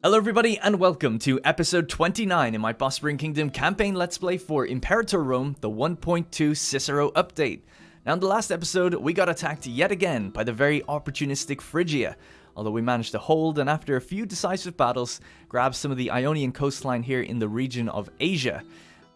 Hello everybody and welcome to episode 29 in my Bosporan Kingdom campaign Let's Play for Imperator Rome, the 1.2 Cicero update. Now in the last episode, we got attacked yet again by the very opportunistic Phrygia, although we managed to hold and after a few decisive battles, grab some of the Ionian coastline here in the region of Asia.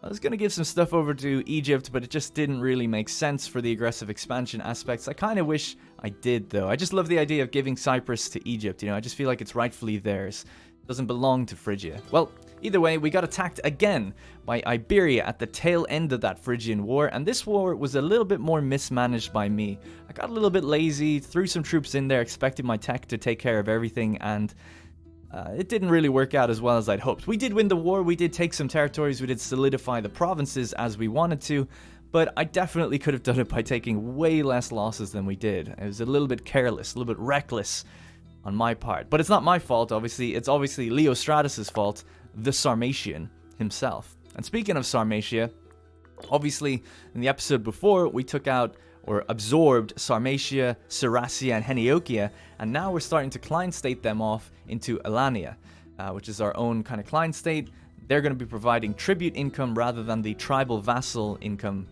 I was going to give some stuff over to Egypt, but it just didn't really make sense for the aggressive expansion aspects. I kind of wish I did though. I just love the idea of giving Cyprus to Egypt, you know, I just feel like it's rightfully theirs. Doesn't belong to Phrygia. Well, either way, we got attacked again by Iberia at the tail end of that Phrygian war, and this war was a little bit more mismanaged by me. I got a little bit lazy, threw some troops in there, expecting my tech to take care of everything, and it didn't really work out as well as I'd hoped. We did win the war, we did take some territories, we did solidify the provinces as we wanted to, but I definitely could have done it by taking way less losses than we did. It was a little bit careless, a little bit reckless on my part. But it's not my fault, obviously. It's obviously Leostratus' fault, the Sarmatian himself. And speaking of Sarmatia, obviously, in the episode before, we took out or absorbed Sarmatia, Ceracia, and Heniochia, and now we're starting to client state them off into Alania, which is our own kind of client state. They're going to be providing tribute income rather than the tribal vassal income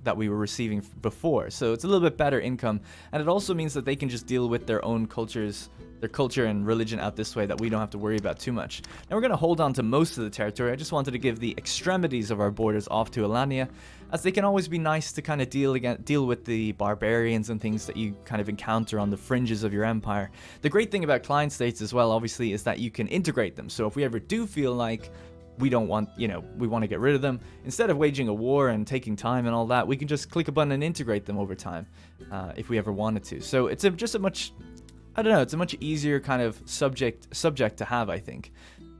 that we were receiving before. So it's a little bit better income, and it also means that they can just deal with their own cultures, their culture and religion out this way that we don't have to worry about too much. Now we're going to hold on to most of the territory. I just wanted to give the extremities of our borders off to Alania, as they can always be nice to kind of deal with the barbarians and things that you kind of encounter on the fringes of your empire. The great thing about client states as well, obviously, is that you can integrate them. So if we ever do feel like we don't want, we want to get rid of them, instead of waging a war and taking time and all that, we can just click a button and integrate them over time, if we ever wanted to. So it's it's a much easier kind of subject to have, I think.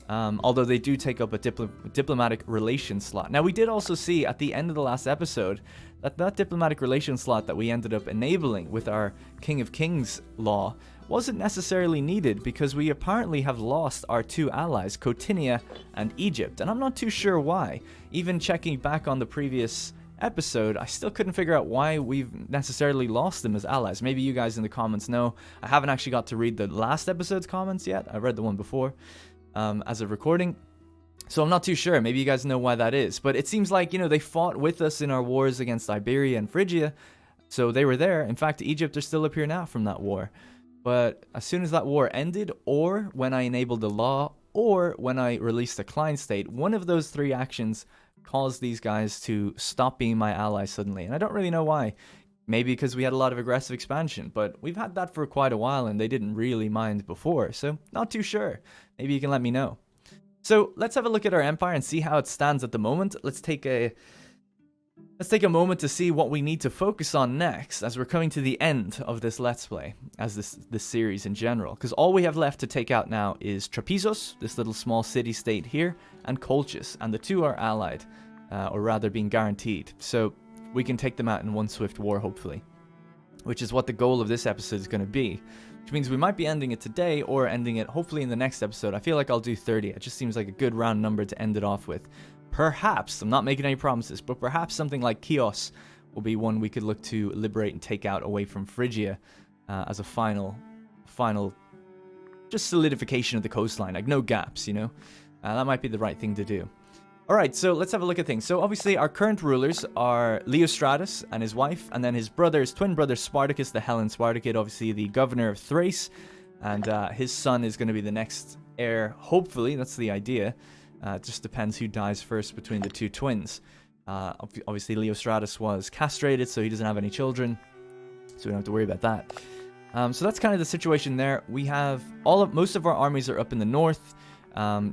Although they do take up a diplomatic relations slot. Now we did also see at the end of the last episode that diplomatic relations slot that we ended up enabling with our King of Kings law wasn't necessarily needed because we apparently have lost our two allies, Cotinia and Egypt, and I'm not too sure why. Even checking back on the previous episode, I still couldn't figure out why we've necessarily lost them as allies. Maybe you guys in the comments know. I haven't actually got to read the last episode's comments yet. I read the one before as of recording, so I'm not too sure. Maybe you guys know why that is, but it seems like, they fought with us in our wars against Iberia and Phrygia, so they were there. In fact, Egypt are still up here now from that war. But as soon as that war ended, or when I enabled the law, or when I released a client state, one of those three actions caused these guys to stop being my allies suddenly. And I don't really know why. Maybe because we had a lot of aggressive expansion, but we've had that for quite a while and they didn't really mind before, so not too sure. Maybe you can let me know. So let's have a look at our empire and see how it stands at the moment. Let's take a moment to see what we need to focus on next as we're coming to the end of this Let's Play, as this series in general. Because all we have left to take out now is Trapizos, this little small city-state here, and Colchis, and the two are allied, or rather being guaranteed. So we can take them out in one swift war, hopefully, which is what the goal of this episode is going to be. Which means we might be ending it today or ending it hopefully in the next episode. I feel like I'll do 30. It just seems like a good round number to end it off with. Perhaps, I'm not making any promises, but perhaps something like Chios will be one we could look to liberate and take out away from Phrygia as a final just solidification of the coastline, like no gaps, that might be the right thing to do. Alright, so let's have a look at things. So obviously our current rulers are Leostratus and his wife, and then his twin brother Spartacus, the Hellen Spartacid, obviously the governor of Thrace, and his son is going to be the next heir, hopefully, that's the idea. It just depends who dies first between the two twins. Obviously Leostratus was castrated, so he doesn't have any children, so we don't have to worry about that. So that's kind of the situation there. We have most of our armies are up in the north,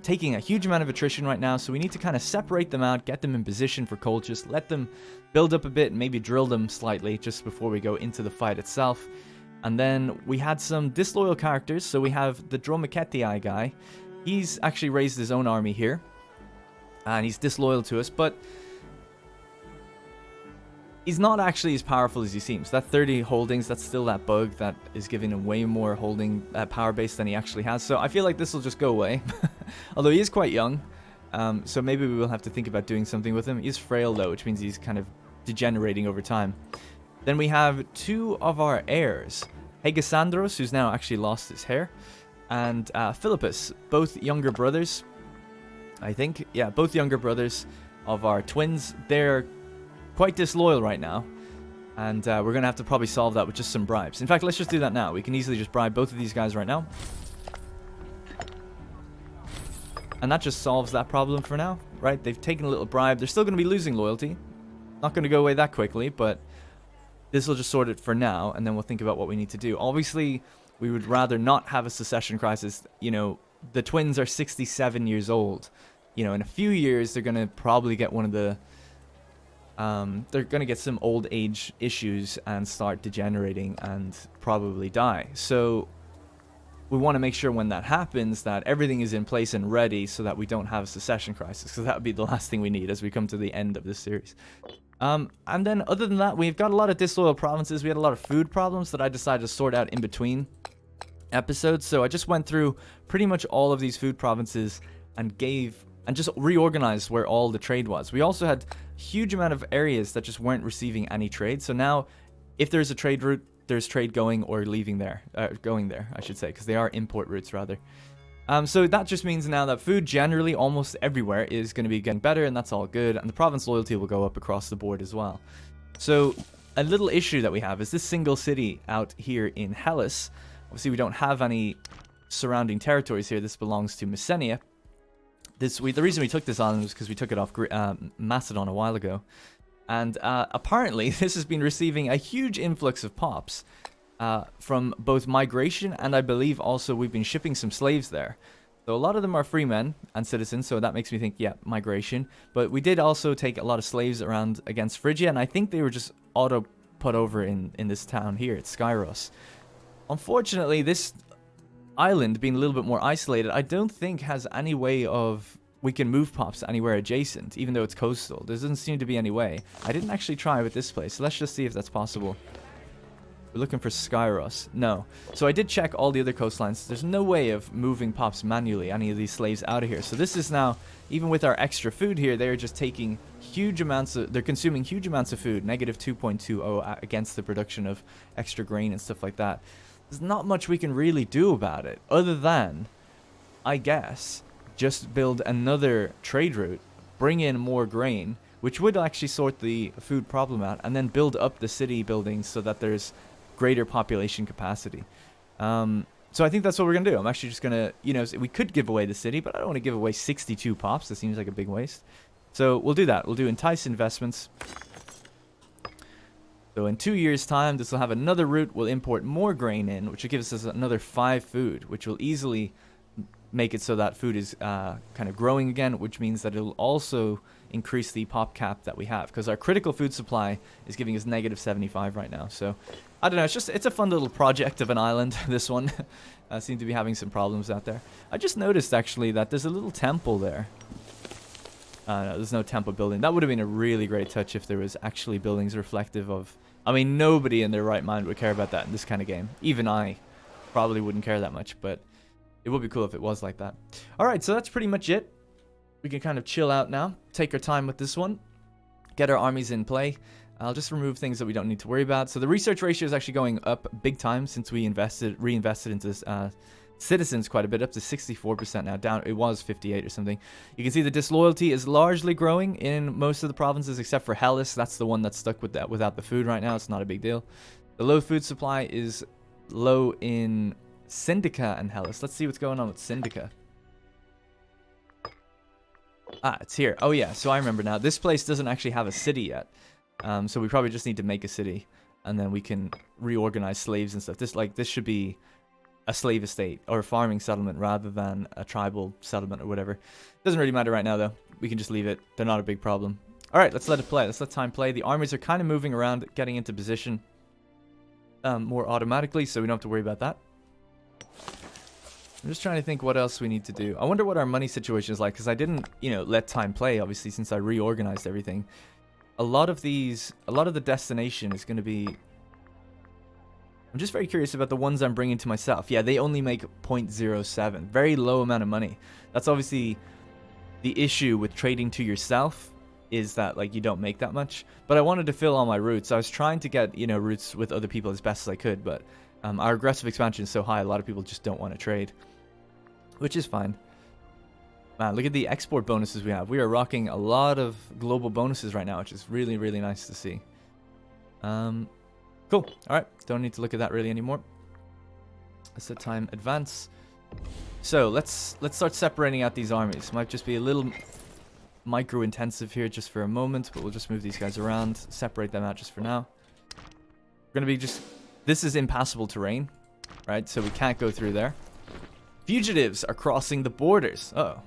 taking a huge amount of attrition right now, so we need to kind of separate them out, get them in position for Colchis, let them build up a bit, and maybe drill them slightly just before we go into the fight itself. And then we had some disloyal characters, so we have the Dromachetii guy. He's actually raised his own army here, and he's disloyal to us, but he's not actually as powerful as he seems. That 30 holdings, that's still that bug that is giving him way more holding power base than he actually has, so I feel like this will just go away. Although he is quite young, so maybe we will have to think about doing something with him. He's frail though, which means he's kind of degenerating over time. Then we have two of our heirs, Hegesandros, who's now actually lost his hair, and Philippus, both younger brothers, I think. Yeah, both younger brothers of our twins. They're quite disloyal right now, and we're going to have to probably solve that with just some bribes. In fact, let's just do that now. We can easily just bribe both of these guys right now. And that just solves that problem for now, right? They've taken a little bribe. They're still going to be losing loyalty. Not going to go away that quickly, but this will just sort it for now, and then we'll think about what we need to do. Obviously, we would rather not have a secession crisis. You know, the twins are 67 years old. You know, in a few years, they're going to probably get one of the... they're going to get some old age issues and start degenerating and probably die. So we want to make sure when that happens that everything is in place and ready so that we don't have a secession crisis, because that would be the last thing we need as we come to the end of this series. And then other than that, we've got a lot of disloyal provinces. We had a lot of food problems that I decided to sort out in between episodes. So I just went through pretty much all of these food provinces and just reorganized where all the trade was. We also had a huge amount of areas that just weren't receiving any trade. So now if there's a trade route, there's trade going or leaving there, going there, I should say, because they are import routes rather. So that just means now that food generally almost everywhere is going to be getting better, and that's all good, and the province loyalty will go up across the board as well. So a little issue that we have is this single city out here in Hellas. Obviously we don't have any surrounding territories here. This belongs to Messenia. The reason we took this island was because we took it off Macedon a while ago. And apparently this has been receiving a huge influx of pops from both migration, and I believe also we've been shipping some slaves there. So a lot of them are free men and citizens, so that makes me think, yeah, migration. But we did also take a lot of slaves around against Phrygia, and I think they were just auto put over in this town here at Skyros. Unfortunately, this island being a little bit more isolated, I don't think has any way of... we can move pops anywhere adjacent, even though it's coastal. There doesn't seem to be any way. I didn't actually try with this place, so let's just see if that's possible. We're looking for Skyros. No. So I did check all the other coastlines. There's no way of moving pops manually, any of these slaves out of here. So this is now, even with our extra food here, they're just taking huge amounts of... they're consuming huge amounts of food, negative 2.20 against the production of extra grain and stuff like that. There's not much we can really do about it, other than, I guess, just build another trade route, bring in more grain, which would actually sort the food problem out, and then build up the city buildings so that there's greater population capacity. So I think that's what we're going to do. I'm actually just going to, you know, we could give away the city, but I don't want to give away 62 pops. That seems like a big waste. So we'll do that. We'll do entice investments. So in 2 years' time, this will have another route. We'll import more grain in, which will give us another 5 food, which will easily make it so that food is kind of growing again, which means that it'll also increase the pop cap that we have, because our critical food supply is giving us negative 75 right now. So I don't know, it's a fun little project of an island, this one. Seem to be having some problems out there. I just noticed actually that there's a little temple there. No, there's no temple building. That would have been a really great touch if there was actually buildings reflective of... I mean, nobody in their right mind would care about that in this kind of game. Even I probably wouldn't care that much, but it would be cool if it was like that. Alright, so that's pretty much it. We can kind of chill out now, take our time with this one, get our armies in play. I'll just remove things that we don't need to worry about. So the research ratio is actually going up big time since we reinvested into citizens quite a bit, up to 64% now. Down, it was 58 or something. You can see the disloyalty is largely growing in most of the provinces except for Hellas. That's the one that's stuck with that without the food right now. It's not a big deal. The low food supply is low in Syndica and Hellas. Let's see what's going on with Syndica. Ah, it's here. Oh yeah, so I remember now. This place doesn't actually have a city yet. So we probably just need to make a city, and then we can reorganize slaves and stuff. This should be a slave estate or a farming settlement rather than a tribal settlement or whatever. Doesn't really matter right now though. We can just leave it. They're not a big problem. All right, let's let it play. Let's let time play. The armies are kind of moving around, getting into position more automatically, so we don't have to worry about that. I'm just trying to think what else we need to do. I wonder what our money situation is like, because I didn't, you know, let time play, obviously, since I reorganized everything. A lot of the destination is going to be... I'm just very curious about the ones I'm bringing to myself. Yeah, they only make 0.07. Very low amount of money. That's obviously the issue with trading to yourself, is that, like, you don't make that much. But I wanted to fill all my routes. I was trying to get, you know, routes with other people as best as I could, but our aggressive expansion is so high, a lot of people just don't want to trade. which is fine. Man, look at the export bonuses we have. We are rocking a lot of global bonuses right now, which is really, really nice to see. Cool. All right. Don't need to look at that really anymore. Let's set time advance. So let's start separating out these armies. Might just be a little micro intensive here just for a moment, but we'll just move these guys around, separate them out just for now. We're gonna be just, this is impassable terrain, right? So we can't go through there. Fugitives are crossing the borders. Uh-oh.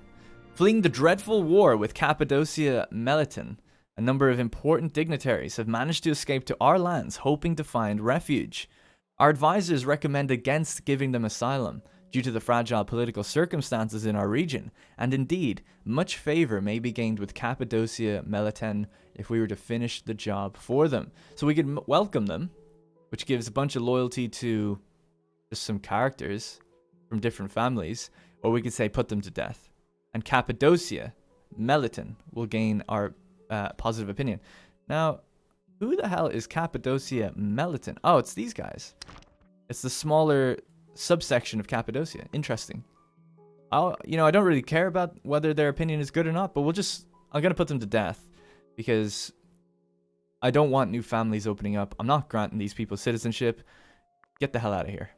Fleeing the dreadful war with Cappadocia Meliton, a number of important dignitaries have managed to escape to our lands, hoping to find refuge. Our advisors recommend against giving them asylum, due to the fragile political circumstances in our region, and indeed, much favor may be gained with Cappadocia Meliton if we were to finish the job for them. So we could welcome them, which gives a bunch of loyalty to just some characters from different families, or we could say put them to death. And Cappadocia Meliton will gain our positive opinion. Now, who the hell is Cappadocia Meliton? Oh, it's these guys. It's the smaller subsection of Cappadocia. Interesting. I don't really care about whether their opinion is good or not, but I'm gonna put them to death because I don't want new families opening up. I'm not granting these people citizenship. Get the hell out of here.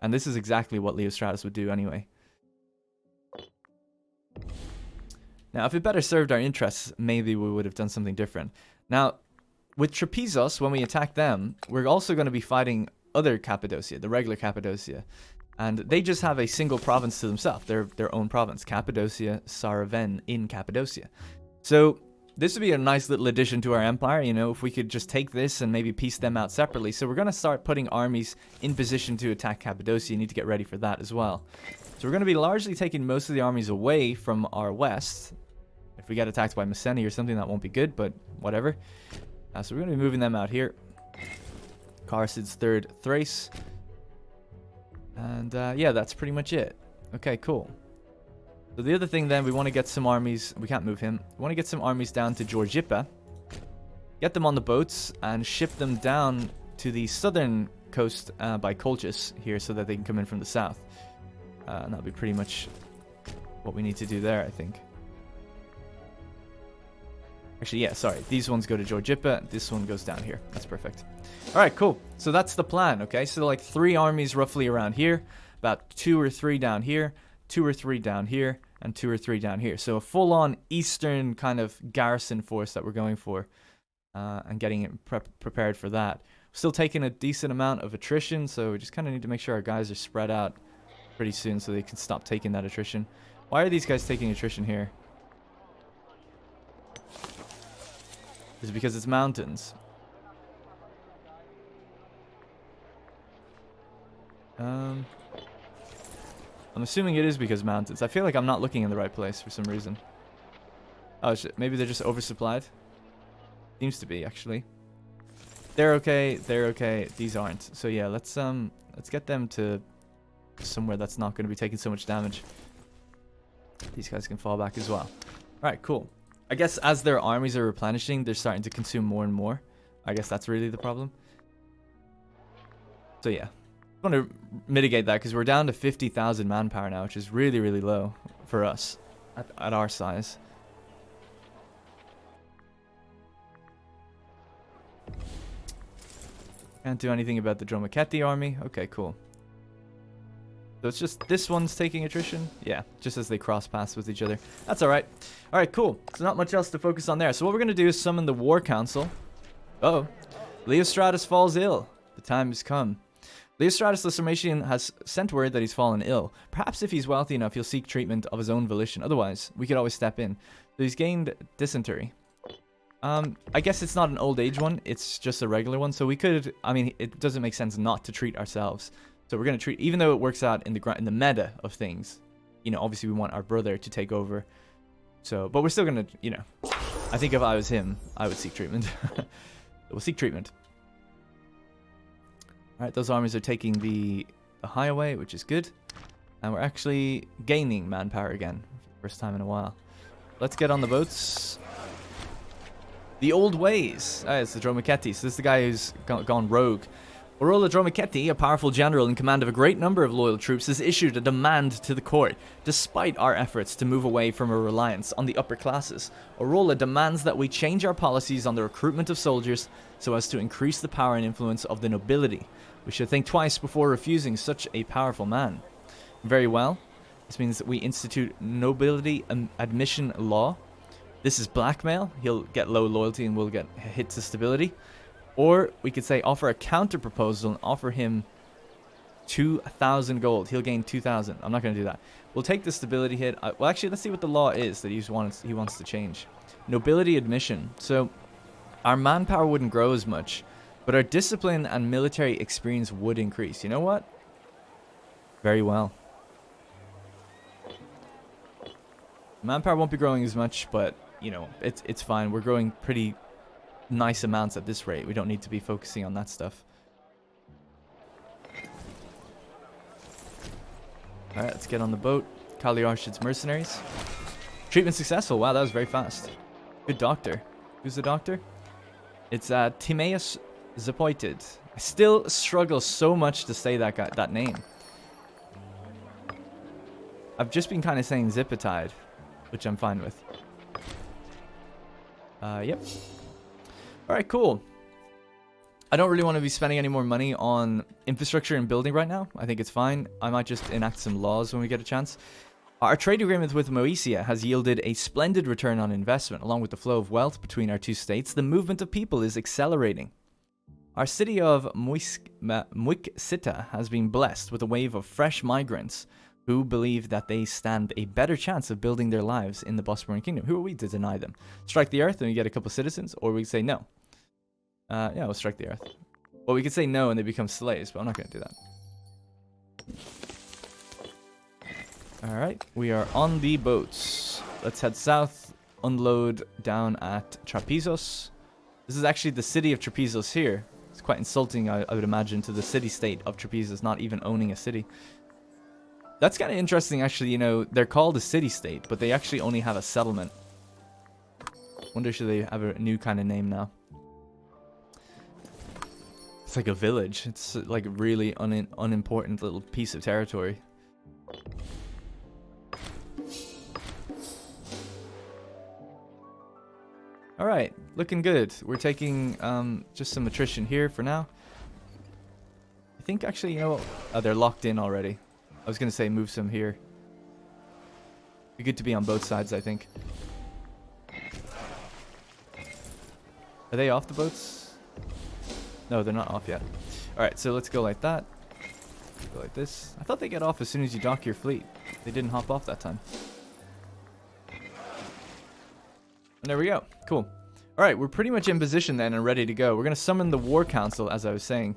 And this is exactly what Leostratus would do anyway. Now, if it better served our interests, maybe we would have done something different. Now, with Trapezos, when we attack them, we're also going to be fighting other Cappadocia, the regular Cappadocia. And they just have a single province to themselves, their own province, Cappadocia Saraven in Cappadocia. So this would be a nice little addition to our empire, if we could just take this and maybe piece them out separately. So we're going to start putting armies in position to attack Cappadocia. You need to get ready for that as well. So we're going to be largely taking most of the armies away from our west. If we get attacked by Mycenae or something, that won't be good, but whatever. So we're going to be moving them out here. Carsid's third Thrace. And yeah, that's pretty much it. Okay, cool. So the other thing then, we want to get some armies. We can't move him. We want to get some armies down to Georgippa. Get them on the boats and ship them down to the southern coast by Colchis here so that they can come in from the south. And that'll be pretty much what we need to do there, I think. Actually, yeah, sorry. These ones go to Georgippa. This one goes down here. That's perfect. All right, cool. So that's the plan, okay? So like 3 armies roughly around here, about 2 or 3 down here, 2 or 3 down here, and 2 or 3 down here. So a full-on eastern kind of garrison force that we're going for and getting it prepared for that. Still taking a decent amount of attrition, so we just kind of need to make sure our guys are spread out pretty soon so they can stop taking that attrition. Why are these guys taking attrition here? Is it because it's mountains? I'm assuming it is because mountains. I feel like I'm not looking in the right place for some reason. Oh shit, maybe they're just oversupplied? Seems to be, actually. They're okay, these aren't. So yeah, let's get them to somewhere that's not going to be taking so much damage. These guys can fall back as well. Alright, cool. I guess as their armies are replenishing, they're starting to consume more and more. I guess that's really the problem. So yeah. I want to mitigate that because we're down to 50,000 manpower now, which is really, really low for us at our size. Can't do anything about the Dromachetti army. Okay, cool. So it's just this one's taking attrition? Yeah, just as they cross paths with each other. That's alright. Alright, cool. So not much else to focus on there. So what we're going to do is summon the War Council. Uh-oh. Leostratus falls ill. The time has come. Leostratus the Sarmatian has sent word that he's fallen ill. Perhaps if he's wealthy enough, he'll seek treatment of his own volition. Otherwise, we could always step in. So he's gained dysentery. I guess it's not an old age one. It's just a regular one. So we could... I mean, it doesn't make sense not to treat ourselves. So we're going to treat... Even though it works out in the meta of things. Obviously we want our brother to take over. So, but we're still going to, I think if I was him, I would seek treatment. We'll seek treatment. Alright, those armies are taking the highway, which is good. And we're actually gaining manpower again. For the first time in a while. Let's get on the boats. The old ways. It's the Dromachetti. So this is the guy who's gone rogue. Orola Dromichetti, a powerful general in command of a great number of loyal troops, has issued a demand to the court. Despite our efforts to move away from a reliance on the upper classes, Orola demands that we change our policies on the recruitment of soldiers so as to increase the power and influence of the nobility. We should think twice before refusing such a powerful man. Very well. This means that we institute nobility admission law. This is blackmail. He'll get low loyalty and we'll get hit to stability. Or we could say offer a counter proposal and offer him 2,000 gold. He'll gain 2,000. I'm not going to do that. We'll take the stability hit. Well, actually, let's see what the law is that he wants to change. Nobility admission. So our manpower wouldn't grow as much, but our discipline and military experience would increase. You know what? Very well. Manpower won't be growing as much, but, you know, it's fine. We're growing pretty nice amounts at this rate. We don't need to be focusing on that stuff. Alright, let's get on the boat. Kali Arshid's mercenaries. Treatment successful. Wow, that was very fast. Good doctor. Who's the doctor? It's Timaeus Zapoited. I still struggle so much to say that name. I've just been kind of saying Zipatide, which I'm fine with. Yep. Alright, cool. I don't really want to be spending any more money on infrastructure and building right now. I think it's fine. I might just enact some laws when we get a chance. Our trade agreement with Moesia has yielded a splendid return on investment. Along with the flow of wealth between our two states, the movement of people is accelerating. Our city of Muiksita has been blessed with a wave of fresh migrants who believe that they stand a better chance of building their lives in the Bosporan Kingdom. Who are we to deny them? Strike the earth and we get a couple citizens, or we can say no. Yeah, we'll strike the earth. Well, we could say no and they become slaves, but I'm not going to do that. Alright, we are on the boats. Let's head south, unload down at Trapezos. This is actually the city of Trapezos here. It's quite insulting, I would imagine, to the city-state of Trapezos not even owning a city. That's kind of interesting, actually. You know, they're called a city-state, but they actually only have a settlement. Wonder should they have a new kind of name now. It's like a village. It's like a really unimportant little piece of territory. Alright, looking good. We're taking just some attrition here for now. I think actually, you know what? Oh, they're locked in already. I was going to say move some here. Be good to be on both sides, I think. Are they off the boats? No, they're not off yet. Alright, so let's go like that. Go like this. I thought they get off as soon as you dock your fleet. They didn't hop off that time. And there we go. Cool. Alright, we're pretty much in position then and ready to go. We're going to summon the War Council, as I was saying.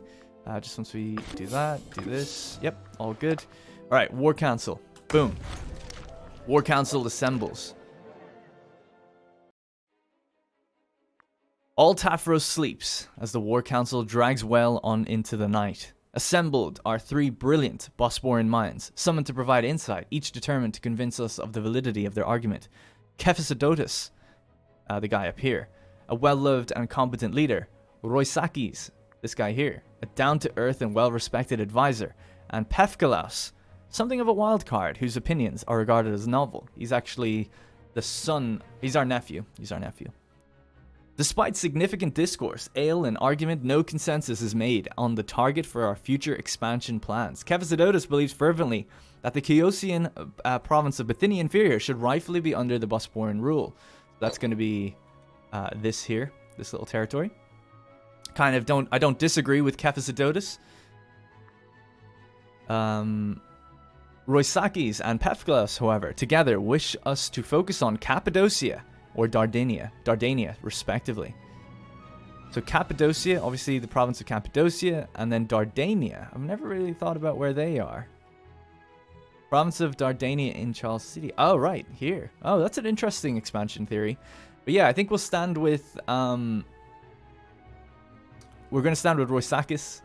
Just once we do that, do this. Yep, all good. Alright, War Council. Boom. War Council assembles. All Tafros sleeps as the War Council drags well on into the night. Assembled are three brilliant Bosporan minds, summoned to provide insight, each determined to convince us of the validity of their argument. Kephisodotus, the guy up here, a well-loved and competent leader. Roisakis, this guy here, a down-to-earth and well-respected advisor. And Pefkalaus, something of a wild card, whose opinions are regarded as novel. He's actually the son... He's our nephew. Despite significant discourse, ale, and argument, no consensus is made on the target for our future expansion plans. Kephisodotus believes fervently that the Chiosian province of Bithynia Inferior should rightfully be under the Bosporan rule. That's going to be this here, this little territory. I don't disagree with Kephisodotus. Roisakis and Pefkalaus, however, together wish us to focus on Cappadocia or Dardania, respectively. So Cappadocia, obviously the province of Cappadocia, and then Dardania. I've never really thought about where they are. Province of Dardania in Charles City. Oh, right, here. Oh, that's an interesting expansion theory. But yeah, I think we'll stand with... we're going to stand with Roisakis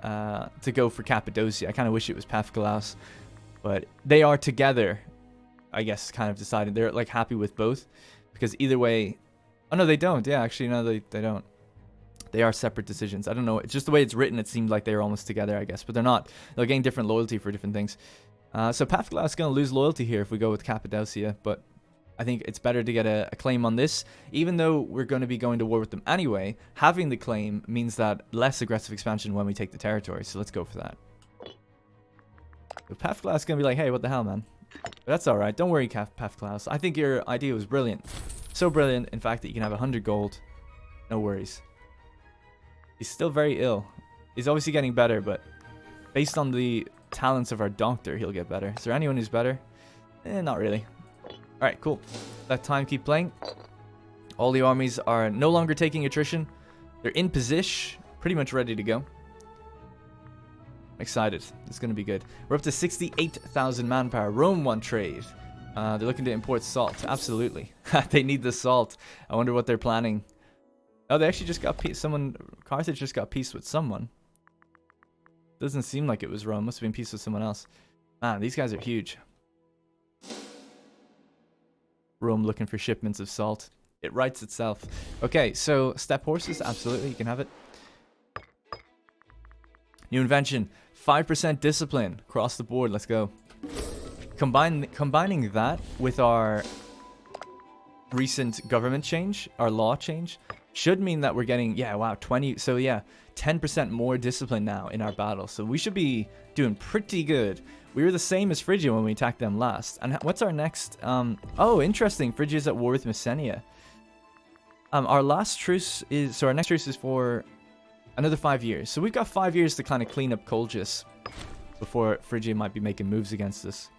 to go for Cappadocia. I kind of wish it was Pefkalaus. But they are together, I guess, kind of decided. They're like happy with both. Because either way... Oh, no, they don't. Yeah, actually, no, they don't. They are separate decisions. I don't know. It's just the way it's written. It seemed like they were almost together, I guess. But they're not. They're getting different loyalty for different things. So Pathglass is going to lose loyalty here if we go with Cappadocia. But I think it's better to get a claim on this. Even though we're going to be going to war with them anyway, having the claim means that less aggressive expansion when we take the territory. So let's go for that. So Pathglass is going to be like, hey, what the hell, man? But that's alright. Don't worry, Pathglass. I think your idea was brilliant. So brilliant, in fact, that you can have 100 gold. No worries. He's still very ill. He's obviously getting better, but based on the talents of our doctor, he'll get better. Is there anyone who's better? Not really. Alright, cool. Let time keep playing. All the armies are no longer taking attrition. They're in position, pretty much ready to go. I'm excited. It's going to be good. We're up to 68,000 manpower. Rome want trade. They're looking to import salt. Absolutely. They need the salt. I wonder what they're planning. Oh, they actually just got peace. Carthage just got peace with someone. Doesn't seem like it was Rome. Must have been peace with someone else. Man, these guys are huge. Rome looking for shipments of salt. It writes itself. Okay, so steppe horses. Absolutely, you can have it. New invention. 5% discipline. Across the board. Let's go. Combining that with our recent government change, our law change, should mean that we're getting, yeah, wow, 20, so yeah, 10% more discipline now in our battle. So we should be doing pretty good. We were the same as Phrygia when we attacked them last. And what's our next? Oh, interesting. Phrygia's at war with Messenia. Our last truce is, so our next truce is for another 5 years. So we've got 5 years to kind of clean up Colchis before Phrygia might be making moves against us.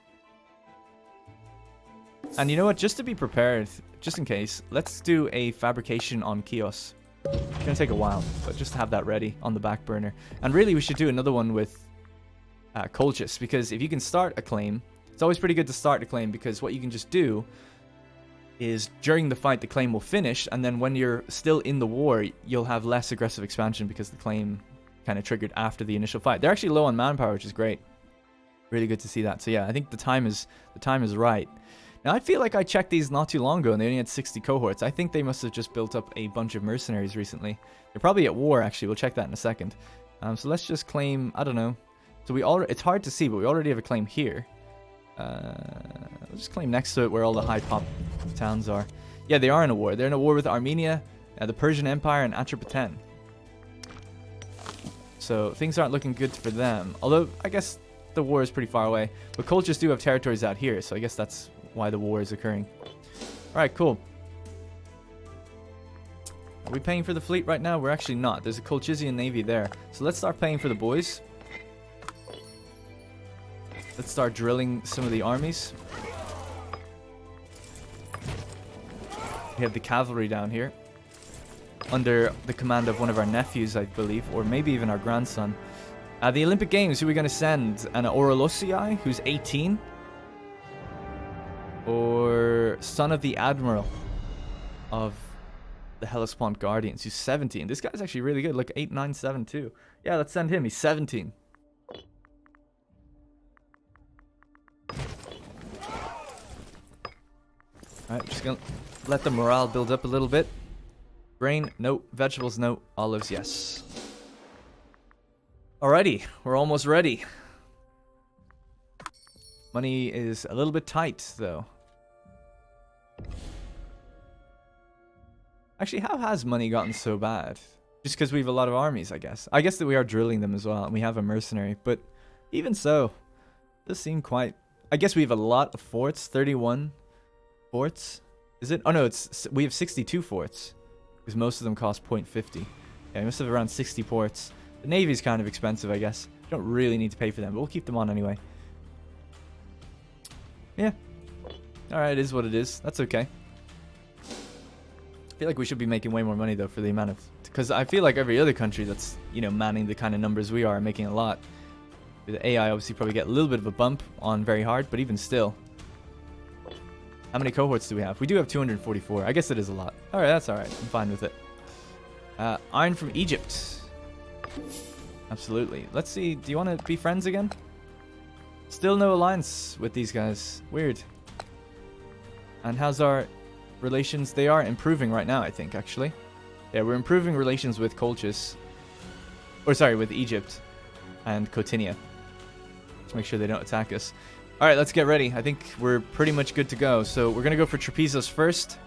And you know what? Just to be prepared, just in case, let's do a fabrication on Chios. It's going to take a while, but just to have that ready on the back burner. And really, we should do another one with Colchis, because if you can start a claim, it's always pretty good to start a claim, because what you can just do is during the fight, the claim will finish, and then when you're still in the war, you'll have less aggressive expansion because the claim kind of triggered after the initial fight. They're actually low on manpower, which is great. Really good to see that. So yeah, I think the time is right. Now, I feel like I checked these not too long ago, and they only had 60 cohorts. I think they must have just built up a bunch of mercenaries recently. They're probably at war, actually. We'll check that in a second. So let's just claim, I don't know. So we already, it's hard to see, but we already have a claim here. Let's just claim next to it where all the high pop towns are. Yeah, they are in a war. They're in a war with Armenia, the Persian Empire, and Atropatene. So things aren't looking good for them. Although, I guess the war is pretty far away. But Colchis do have territories out here, so I guess that's why the war is occurring. Alright, cool. Are we paying for the fleet right now? We're actually not. There's a Colchisian navy there. So let's start paying for the boys. Let's start drilling some of the armies. We have the cavalry down here. Under the command of one of our nephews, I believe. Or maybe even our grandson. The Olympic Games, who are we going to send? An Orolosii, who's 18. Or son of the Admiral of the Hellespont Guardians, who's 17. This guy's actually really good. Look, 897 Yeah, let's send him. He's 17. Alright, just gonna let the morale build up a little bit. Grain, no. Vegetables, no. Olives, yes. Alrighty, we're almost ready. Money is a little bit tight, though. Actually, how has money gotten so bad? Just because we have a lot of armies, I guess. I guess that we are drilling them as well, and we have a mercenary. But even so, it does seem quite... I guess we have a lot of forts. 31 forts. Is it? Oh, no, we have 62 forts. Because most of them cost 0.50. Yeah, we must have around 60 ports. The Navy's kind of expensive, I guess. We don't really need to pay for them, but we'll keep them on anyway. Yeah. Alright, it is what it is. That's okay. I feel like we should be making way more money, though, for the amount of... Because I feel like every other country that's, you know, manning the kind of numbers we are making a lot. The AI obviously probably get a little bit of a bump on very hard, but even still. How many cohorts do we have? We do have 244. I guess it is a lot. Alright, that's alright. I'm fine with it. Iron from Egypt. Absolutely. Let's see. Do you want to be friends again? Still no alliance with these guys. Weird. And how's our relations? They are improving right now, I think, actually. Yeah, we're improving relations with Colchis. Or sorry, with Egypt and Cotinia. Let's make sure they don't attack us. Alright, let's get ready. I think we're pretty much good to go. So we're going to go for Trapezos first.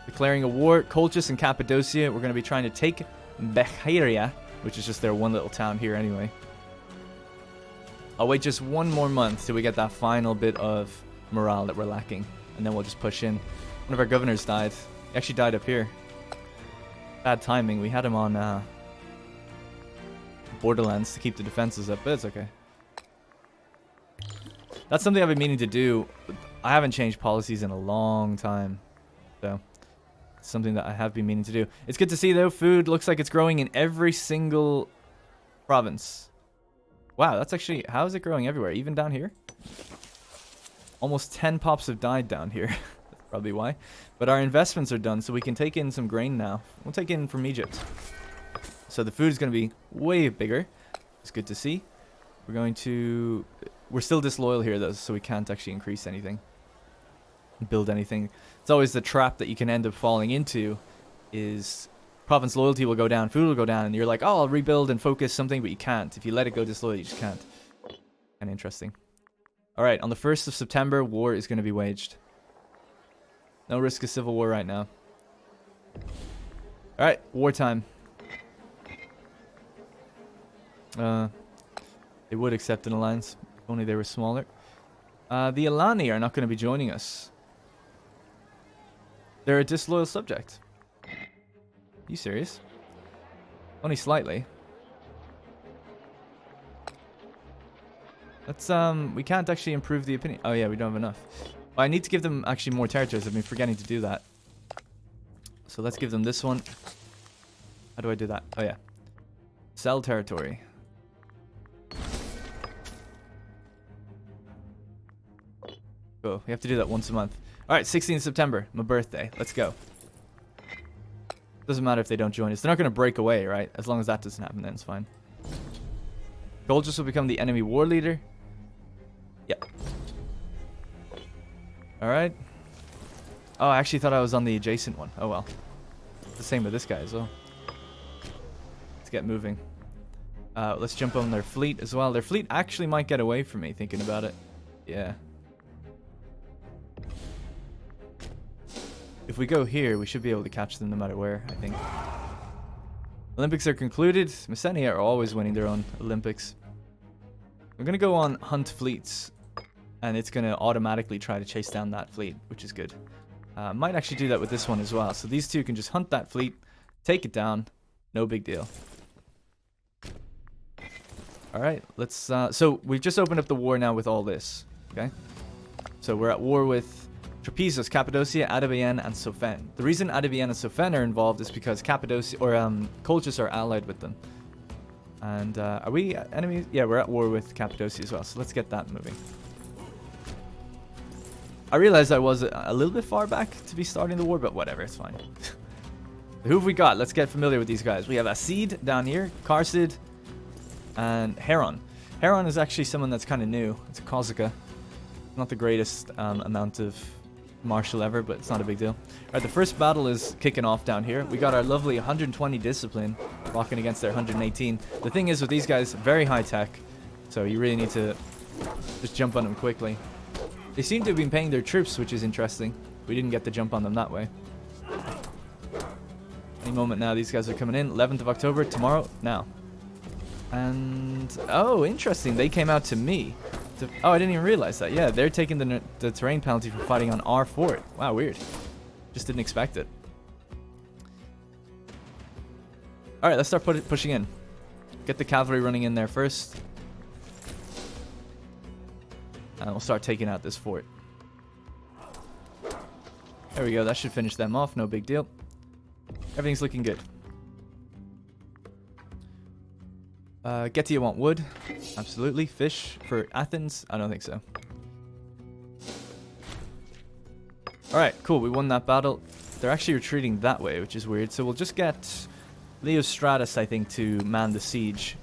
Declaring a war. Colchis and Cappadocia. We're going to be trying to take Becharia, which is just their one little town here anyway. I'll wait just one more month till we get that final bit of morale that we're lacking. And then we'll just push in. One of our governors died. He actually died up here. Bad timing. We had him on Borderlands to keep the defenses up, but it's okay. That's something I've been meaning to do. I haven't changed policies in a long time. So, it's something that I have been meaning to do. It's good to see, though. Food looks like it's growing in every single province. Wow, that's actually... How is it growing everywhere? Even down here? Almost 10 pops have died down here. That's probably why. But our investments are done, so we can take in some grain now. We'll take in from Egypt. So the food is going to be way bigger. It's good to see. We're going to... We're still disloyal here, though, so we can't actually increase anything. Build anything. It's always the trap that you can end up falling into is province loyalty will go down, food will go down, and you're like, oh, I'll rebuild and focus something, but you can't. If you let it go disloyal, you just can't. Kind of interesting. Alright, on the 1st of September, war is going to be waged. No risk of civil war right now. Alright, wartime. They would accept an alliance. If only they were smaller. The Alani are not going to be joining us. They're a disloyal subject. Are you serious? Only slightly. Let's, we can't actually improve the opinion. Oh yeah, we don't have enough. Well, I need to give them actually more territories. I've been forgetting to do that. So let's give them this one. How do I do that? Oh yeah. Sell territory. Cool. We have to do that once a month. Alright, 16th September. My birthday. Let's go. Doesn't matter if they don't join us. They're not going to break away, right? As long as that doesn't happen, then it's fine. Colchis will become the enemy war leader. Yep. Alright. Oh, I actually thought I was on the adjacent one. Oh well. It's the same with this guy as well. Let's get moving. Let's jump on their fleet as well. Their fleet actually might get away from me, thinking about it. Yeah. If we go here, we should be able to catch them no matter where, I think. Olympics are concluded. Messenia are always winning their own Olympics. We're going to go on hunt fleets. And it's going to automatically try to chase down that fleet, which is good. Might actually do that with this one as well. So these two can just hunt that fleet, take it down. No big deal. Alright, let's... so we've just opened up the war now with all this. Okay? So we're at war with... Trapezos, Cappadocia, Adabian, and Sofen. The reason Adabian and Sofen are involved is because Cappadocia or Colchis are allied with them. And are we enemies? Yeah, we're at war with Cappadocia as well. So let's get that moving. I realized I was a little bit far back to be starting the war, but whatever, it's fine. Who have we got? Let's get familiar with these guys. We have Acid down here, Karsid, and Heron. Heron is actually someone that's kind of new. It's a Korsika. Not the greatest amount of martial ever, but it's not a big deal. Alright, the first battle is kicking off down here. We got our lovely 120 discipline rocking against their 118. The thing is with these guys, very high tech, so you really need to just jump on them quickly. They seem to have been paying their troops, which is interesting. We didn't get the jump on them that way. Any moment now, these guys are coming in. 11th of October, tomorrow, now. And, oh, interesting. They came out to me. Oh, I didn't even realize that. Yeah, they're taking the terrain penalty for fighting on our fort. Wow, weird. Just didn't expect it. Alright, let's start pushing in. Get the cavalry running in there first. And we'll start taking out this fort. There we go. That should finish them off. No big deal. Everything's looking good. Get to you want wood. Absolutely. Fish for Athens? I don't think so. Alright, cool. We won that battle. They're actually retreating that way, which is weird. So we'll just get Leostratus, I think, to man the siege.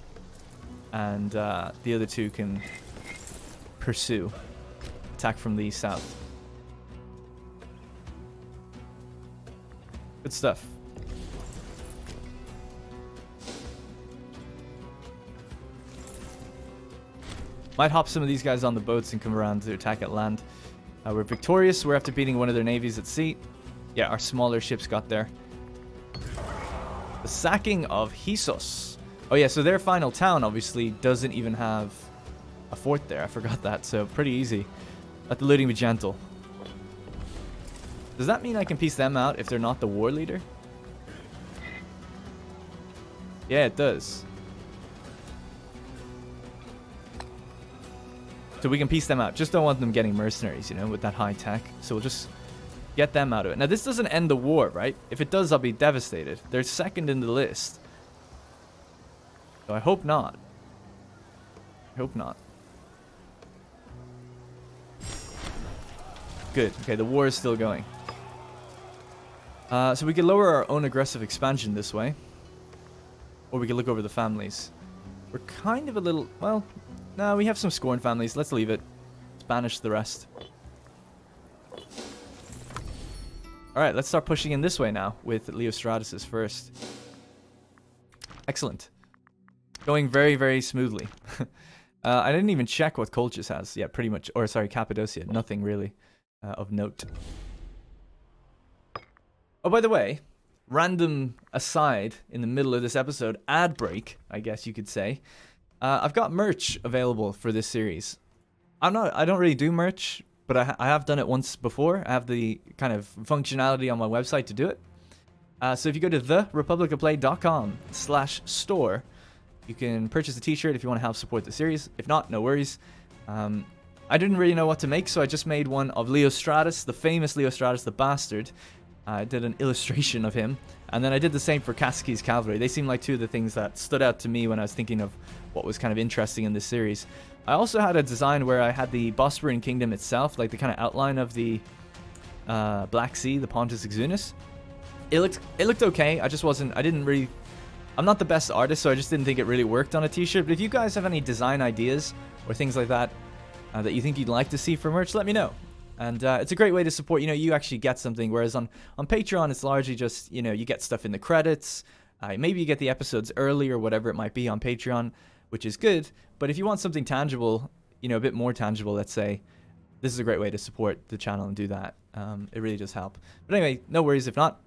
And the other two can pursue. Attack from the south. Good stuff. Might hop some of these guys on the boats and come around to attack at land. We're victorious. We're after beating one of their navies at sea. Yeah, our smaller ships got there. The sacking of Hyssos. Oh yeah, so their final town obviously doesn't even have a fort there. I forgot that, so pretty easy. Let the looting be gentle. Does that mean I can piece them out if they're not the war leader? Yeah, it does. So we can piece them out. Just don't want them getting mercenaries, you know, with that high tech. So we'll just get them out of it. Now, this doesn't end the war, right? If it does, I'll be devastated. They're second in the list. So I hope not. I hope not. Good. Okay, the war is still going. So we could lower our own aggressive expansion this way. Or we could look over the families. We're kind of a little... Well, no, we have some scorn families. Let's leave it. Let's banish the rest. Alright, let's start pushing in this way now with Leostratus first. Excellent. Going very, very smoothly. I didn't even check what Colchis has. Yeah, pretty much. Or, sorry, Cappadocia. Nothing really of note. Oh, by the way, random aside in the middle of this episode, ad break, I guess you could say. I've got merch available for this series. I don't really do merch, but I have done it once before. I have the kind of functionality on my website to do it. So if you go to therepublicofplay.com/store, you can purchase a t-shirt if you want to help support the series. If not, no worries. I didn't really know what to make, so I just made one of Leostratus, the famous Leostratus the Bastard. I did an illustration of him, and then I did the same for Cacique's Cavalry. They seem like two of the things that stood out to me when I was thinking of what was kind of interesting in this series. I also had a design where I had the Bosporan Kingdom itself, like the kind of outline of the Black Sea, the Pontus Euxinus. It looked okay. I didn't really... I'm not the best artist, so I just didn't think it really worked on a t-shirt. But if you guys have any design ideas or things like that that you think you'd like to see for merch, let me know. And it's a great way to support, you actually get something, whereas on Patreon, it's largely just, you get stuff in the credits. Maybe you get the episodes early or whatever it might be on Patreon, which is good. But if you want something tangible, a bit more tangible, let's say, this is a great way to support the channel and do that. It really does help. But anyway, no worries. If not,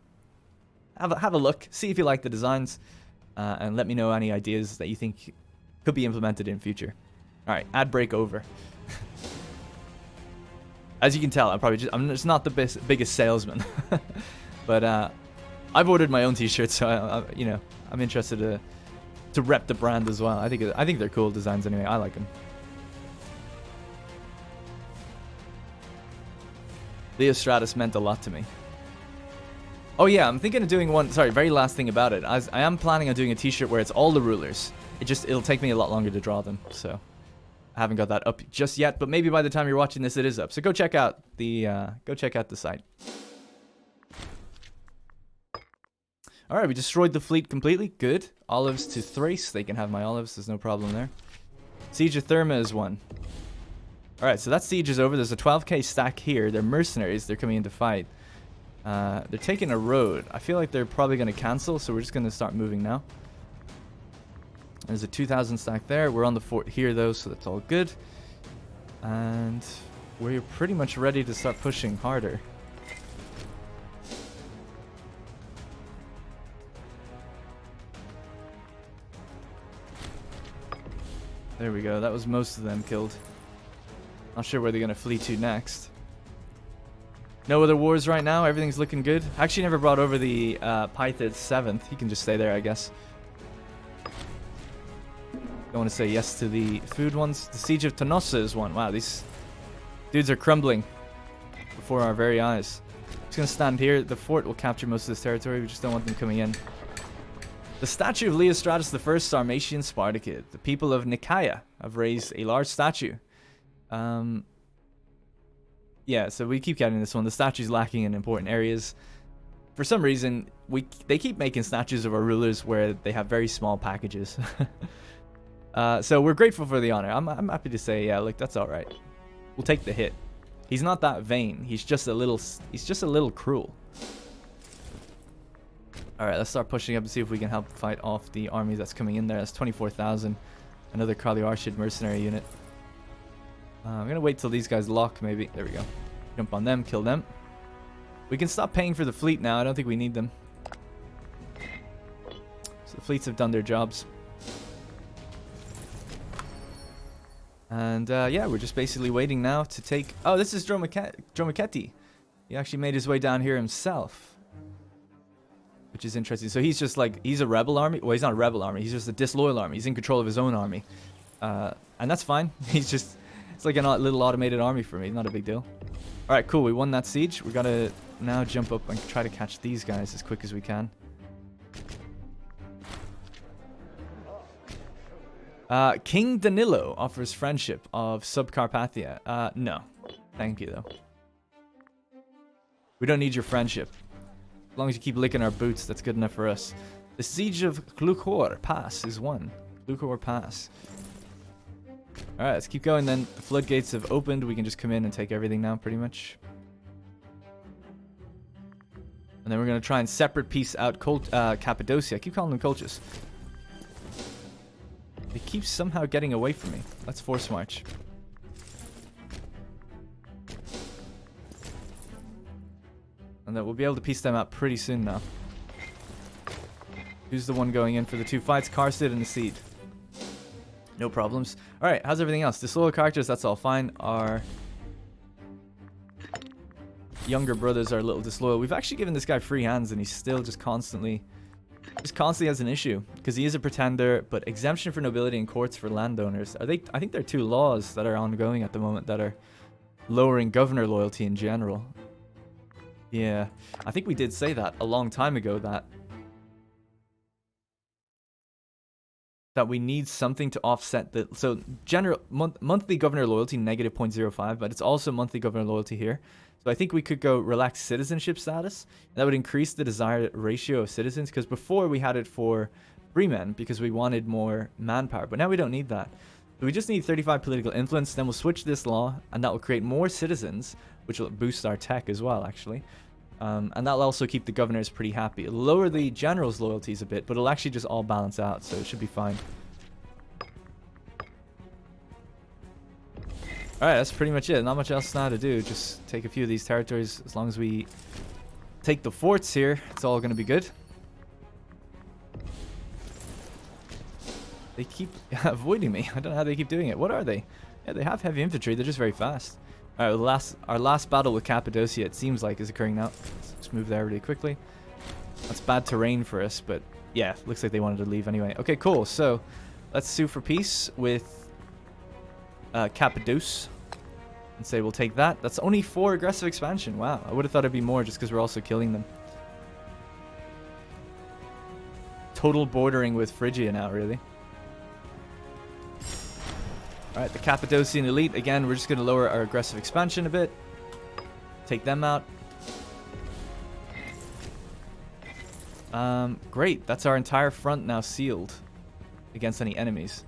have a look, see if you like the designs, and let me know any ideas that you think could be implemented in future. All right, ad break over. As you can tell, I'm just not the biggest salesman, but I've ordered my own t-shirts, so I'm interested to rep the brand as well. I think they're cool designs anyway. I like them. Leostratus meant a lot to me. Oh yeah, I'm thinking of doing one. Sorry, very last thing about it. I am planning on doing a t-shirt where it's all the rulers. It'll take me a lot longer to draw them, so. I haven't got that up just yet, but maybe by the time you're watching this, it is up. So go check out the site. All right, we destroyed the fleet completely. Good. Olives to Thrace. They can have my olives. There's no problem there. Siege of Therma is one. All right, so that siege is over. There's a 12k stack here. They're mercenaries. They're coming in to fight. They're taking a road. I feel like they're probably going to cancel, so we're just going to start moving now. There's a 2,000 stack there. We're on the fort here, though, so that's all good. And we're pretty much ready to start pushing harder. There we go. That was most of them killed. Not sure where they're going to flee to next. No other wars right now. Everything's looking good. I actually never brought over the Pythid 7th. He can just stay there, I guess. Don't want to say yes to the food ones. The Siege of Tanossa is one. Wow, these dudes are crumbling before our very eyes. Just going to stand here. The fort will capture most of this territory. We just don't want them coming in. The statue of Leostratus I, Sarmatian Spartacid. The people of Nicaea have raised a large statue. Yeah, so we keep getting this one. The statue's lacking in important areas. For some reason, they keep making statues of our rulers where they have very small packages. So we're grateful for the honor. I'm happy to say, yeah, look, that's all right. We'll take the hit. He's not that vain. He's just a little cruel. All right, let's start pushing up and see if we can help fight off the army that's coming in there. That's 24,000. Another Kali Arshid mercenary unit. I'm gonna wait till these guys lock, maybe. There we go. Jump on them, kill them. We can stop paying for the fleet now. I don't think we need them. So the fleets have done their jobs. And yeah, we're just basically waiting now to take... Oh, this is Dromachetti. He actually made his way down here himself. Which is interesting. So he's just like... He's a rebel army. Well, he's not a rebel army. He's just a disloyal army. He's in control of his own army. And that's fine. He's just... It's like a little automated army for me. Not a big deal. Alright, cool. We won that siege. We gotta now jump up and try to catch these guys as quick as we can. King Danilo offers friendship of Subcarpathia. No. Thank you, though. We don't need your friendship. As long as you keep licking our boots, that's good enough for us. The Siege of Glukor Pass is won. Glukor Pass. Alright, let's keep going then. The floodgates have opened. We can just come in and take everything now, pretty much. And then we're going to try and separate piece out Cappadocia. I keep calling them Colchis. They keep somehow getting away from me. Let's force march. And then we'll be able to piece them out pretty soon now. Who's the one going in for the two fights? Karsid and the Seed. No problems. Alright, how's everything else? Disloyal characters, that's all fine. Our younger brothers are a little disloyal. We've actually given this guy free hands and he's still just constantly has an issue. Because he is a pretender, but exemption for nobility and courts for landowners. I think there are two laws that are ongoing at the moment that are lowering governor loyalty in general. Yeah, I think we did say that a long time ago that we need something to offset the... So, general monthly governor loyalty, negative 0.05, but it's also monthly governor loyalty here. So I think we could go relaxed citizenship status. That would increase the desired ratio of citizens, because before we had it for freemen, because we wanted more manpower. But now we don't need that. So we just need 35 political influence, then we'll switch this law, and that will create more citizens, which will boost our tech as well, actually. And that'll also keep the governors pretty happy. It'll lower the generals' loyalties a bit, but it'll actually just all balance out, so it should be fine. Alright, that's pretty much it. Not much else now to do. Just take a few of these territories. As long as we take the forts here, it's all going to be good. They keep avoiding me. I don't know how they keep doing it. What are they? Yeah, they have heavy infantry. They're just very fast. Alright, our last battle with Cappadocia, it seems like, is occurring now. Let's move there really quickly. That's bad terrain for us, but yeah, looks like they wanted to leave anyway. Okay, cool. So, let's sue for peace with Cappadocia. And say we'll take that. That's only 4 aggressive expansion. Wow, I would have thought it'd be more just because we're also killing them. Total bordering with Phrygia now, really. Alright, the Cappadocian elite. Again, we're just going to lower our aggressive expansion a bit. Take them out. Great. That's our entire front now sealed against any enemies.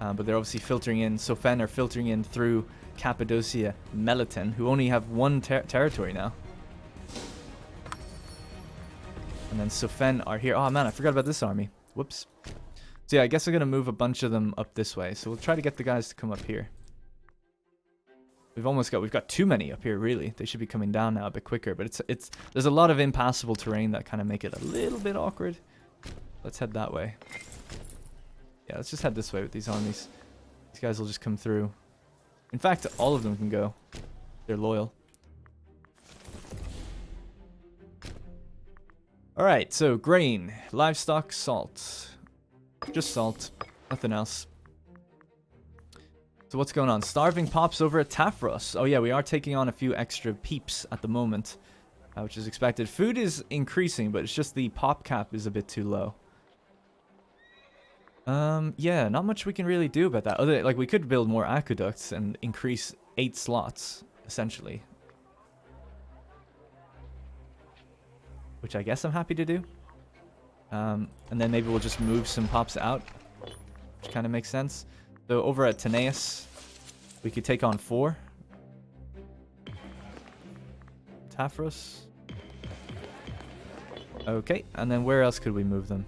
But they're obviously filtering in. Sofen are filtering in through Cappadocia Meliten, who only have 1 territory now. And then Sofen are here. Oh man, I forgot about this army. Whoops. So yeah, I guess I'm going to move a bunch of them up this way. So we'll try to get the guys to come up here. We've got too many up here, really. They should be coming down now a bit quicker. But there's a lot of impassable terrain that kind of make it a little bit awkward. Let's head that way. Yeah, let's just head this way with these armies. These guys will just come through. In fact, all of them can go. They're loyal. Alright, so grain, livestock, salt. Just salt. Nothing else. So what's going on? Starving pops over at Tafros. Oh yeah, we are taking on a few extra peeps at the moment. Which is expected. Food is increasing, but it's just the pop cap is a bit too low. Yeah, not much we can really do about that. Like, we could build more aqueducts and increase 8 slots, essentially. Which I guess I'm happy to do. And then maybe we'll just move some pops out, which kind of makes sense. So over at Teneus, we could take on 4. Tafros. Okay, and then where else could we move them?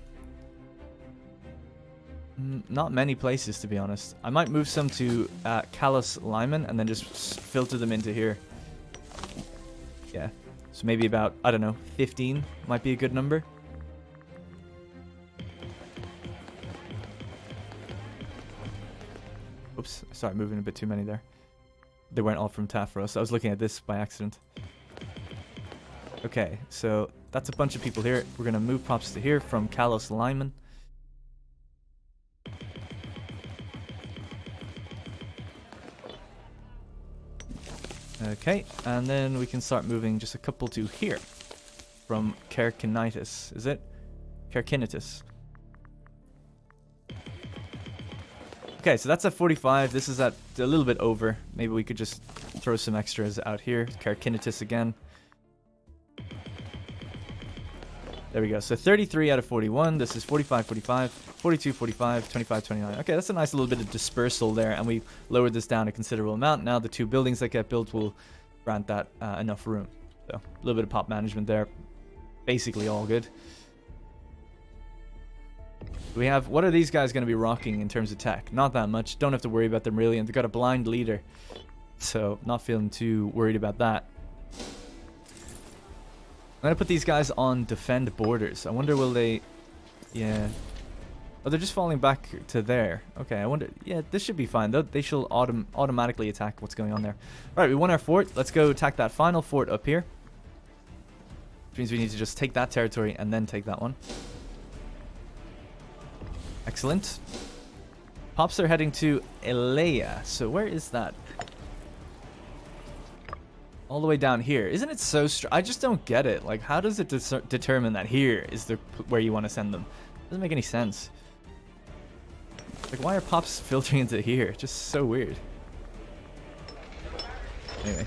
Not many places, to be honest. I might move some to Callus Lyman and then just filter them into here. Yeah. So maybe about, I don't know, 15 might be a good number. Oops, I started moving a bit too many there. They weren't all from Tafros. I was looking at this by accident. Okay, so that's a bunch of people here. We're going to move props to here from Callus Lyman. Okay, and then we can start moving just a couple to here from Carcinitis. Is it? Carcinitis. Okay, so that's at 45. This is at a little bit over. Maybe we could just throw some extras out here. Carcinitis again. There we go. So 33 out of 41. This is 45, 45, 42, 45, 25, 29. Okay, that's a nice little bit of dispersal there, and we lowered this down a considerable amount. Now the two buildings that get built will grant that enough room. So a little bit of pop management there. Basically all good. We have, what are these guys going to be rocking in terms of tech? Not that much. Don't have to worry about them really, and they've got a blind leader. So not feeling too worried about that. I'm going to put these guys on defend borders. I wonder will they... Yeah. Oh, they're just falling back to there. Okay, I wonder... Yeah, this should be fine. They shall automatically attack what's going on there. Alright, we won our fort. Let's go attack that final fort up here. Which means we need to just take that territory and then take that one. Excellent. Pops are heading to Elea. So where is that? All the way down here. Isn't it so I just don't get it. Like, how does it determine that here is the where you want to send them? Doesn't make any sense. Like, why are Pops filtering into here? Just so weird. Anyway.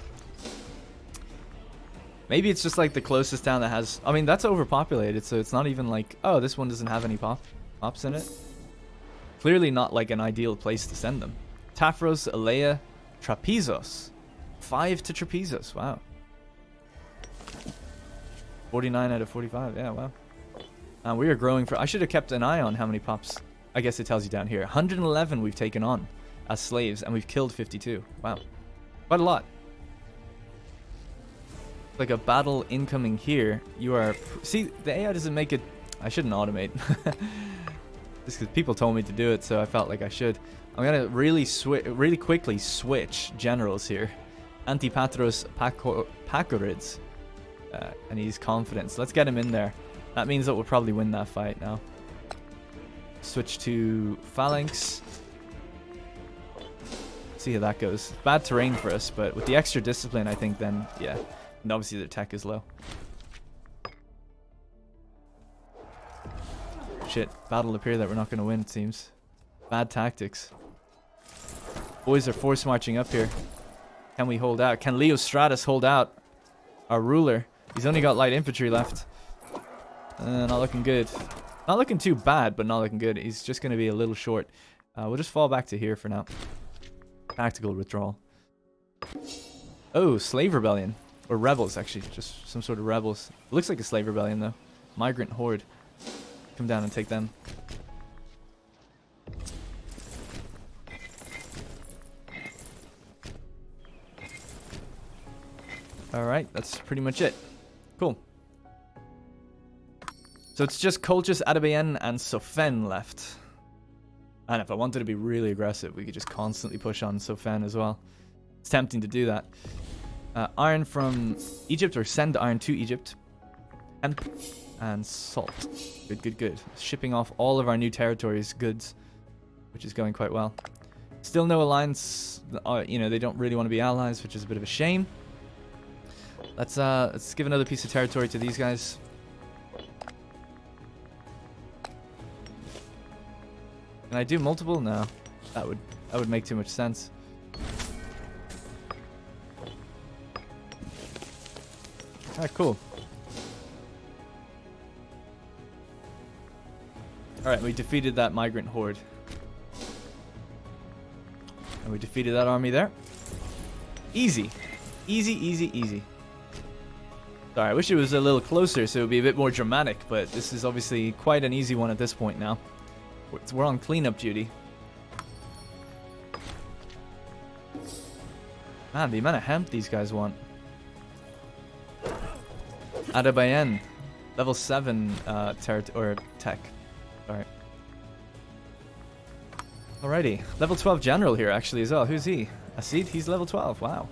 Maybe it's just like the closest town that has... I mean, that's overpopulated, so it's not even like... Oh, this one doesn't have any pops in it. Clearly not like an ideal place to send them. Tafros, Elea, Trapezos. 5 to Trapezos. Wow. 49 out of 45. Yeah, wow. We are growing for... I should have kept an eye on how many pops. I guess it tells you down here. 111 we've taken on as slaves, and we've killed 52. Wow. Quite a lot. Like a battle incoming here. You are... See, the AI doesn't make it... I shouldn't automate. Just because people told me to do it, so I felt like I should. I'm going to really quickly switch generals here. Antipatros Pacorids. And he's confidence. Let's get him in there. That means that we'll probably win that fight now. Switch to Phalanx. See how that goes. Bad terrain for us, but with the extra discipline, I think then, yeah. And obviously their tech is low. Shit, battle up here that we're not going to win, it seems. Bad tactics. Boys are force marching up here. Can we hold out? Can Leo Stratus hold out? Our ruler. He's only got light infantry left. Not looking good. Not looking too bad, but not looking good. He's just going to be a little short. We'll just fall back to here for now. Tactical withdrawal. Oh, slave rebellion. Or rebels, actually. Just some sort of rebels. It looks like a slave rebellion, though. Migrant horde. Come down and take them. Alright, that's pretty much it. Cool. So it's just Colchis, Adabayen, and Sofen left. And if I wanted to be really aggressive, we could just constantly push on Sofen as well. It's tempting to do that. Iron from Egypt, or send iron to Egypt. And salt. Good, good, good. Shipping off all of our new territories' goods, which is going quite well. Still no alliance. You know, they don't really want to be allies, which is a bit of a shame. Let's give another piece of territory to these guys. Can I do multiple? No. That would make too much sense. Alright, cool. Alright, we defeated that migrant horde. And we defeated that army there. Easy. Easy, easy, easy. Sorry, I wish it was a little closer so it would be a bit more dramatic, but this is obviously quite an easy one at this point now. We're on cleanup duty. Man, the amount of hemp these guys want. Adabayen, level 7 tech. Sorry. Alrighty, level 12 general here actually as well. Who's he? Acid, he's level 12. Wow.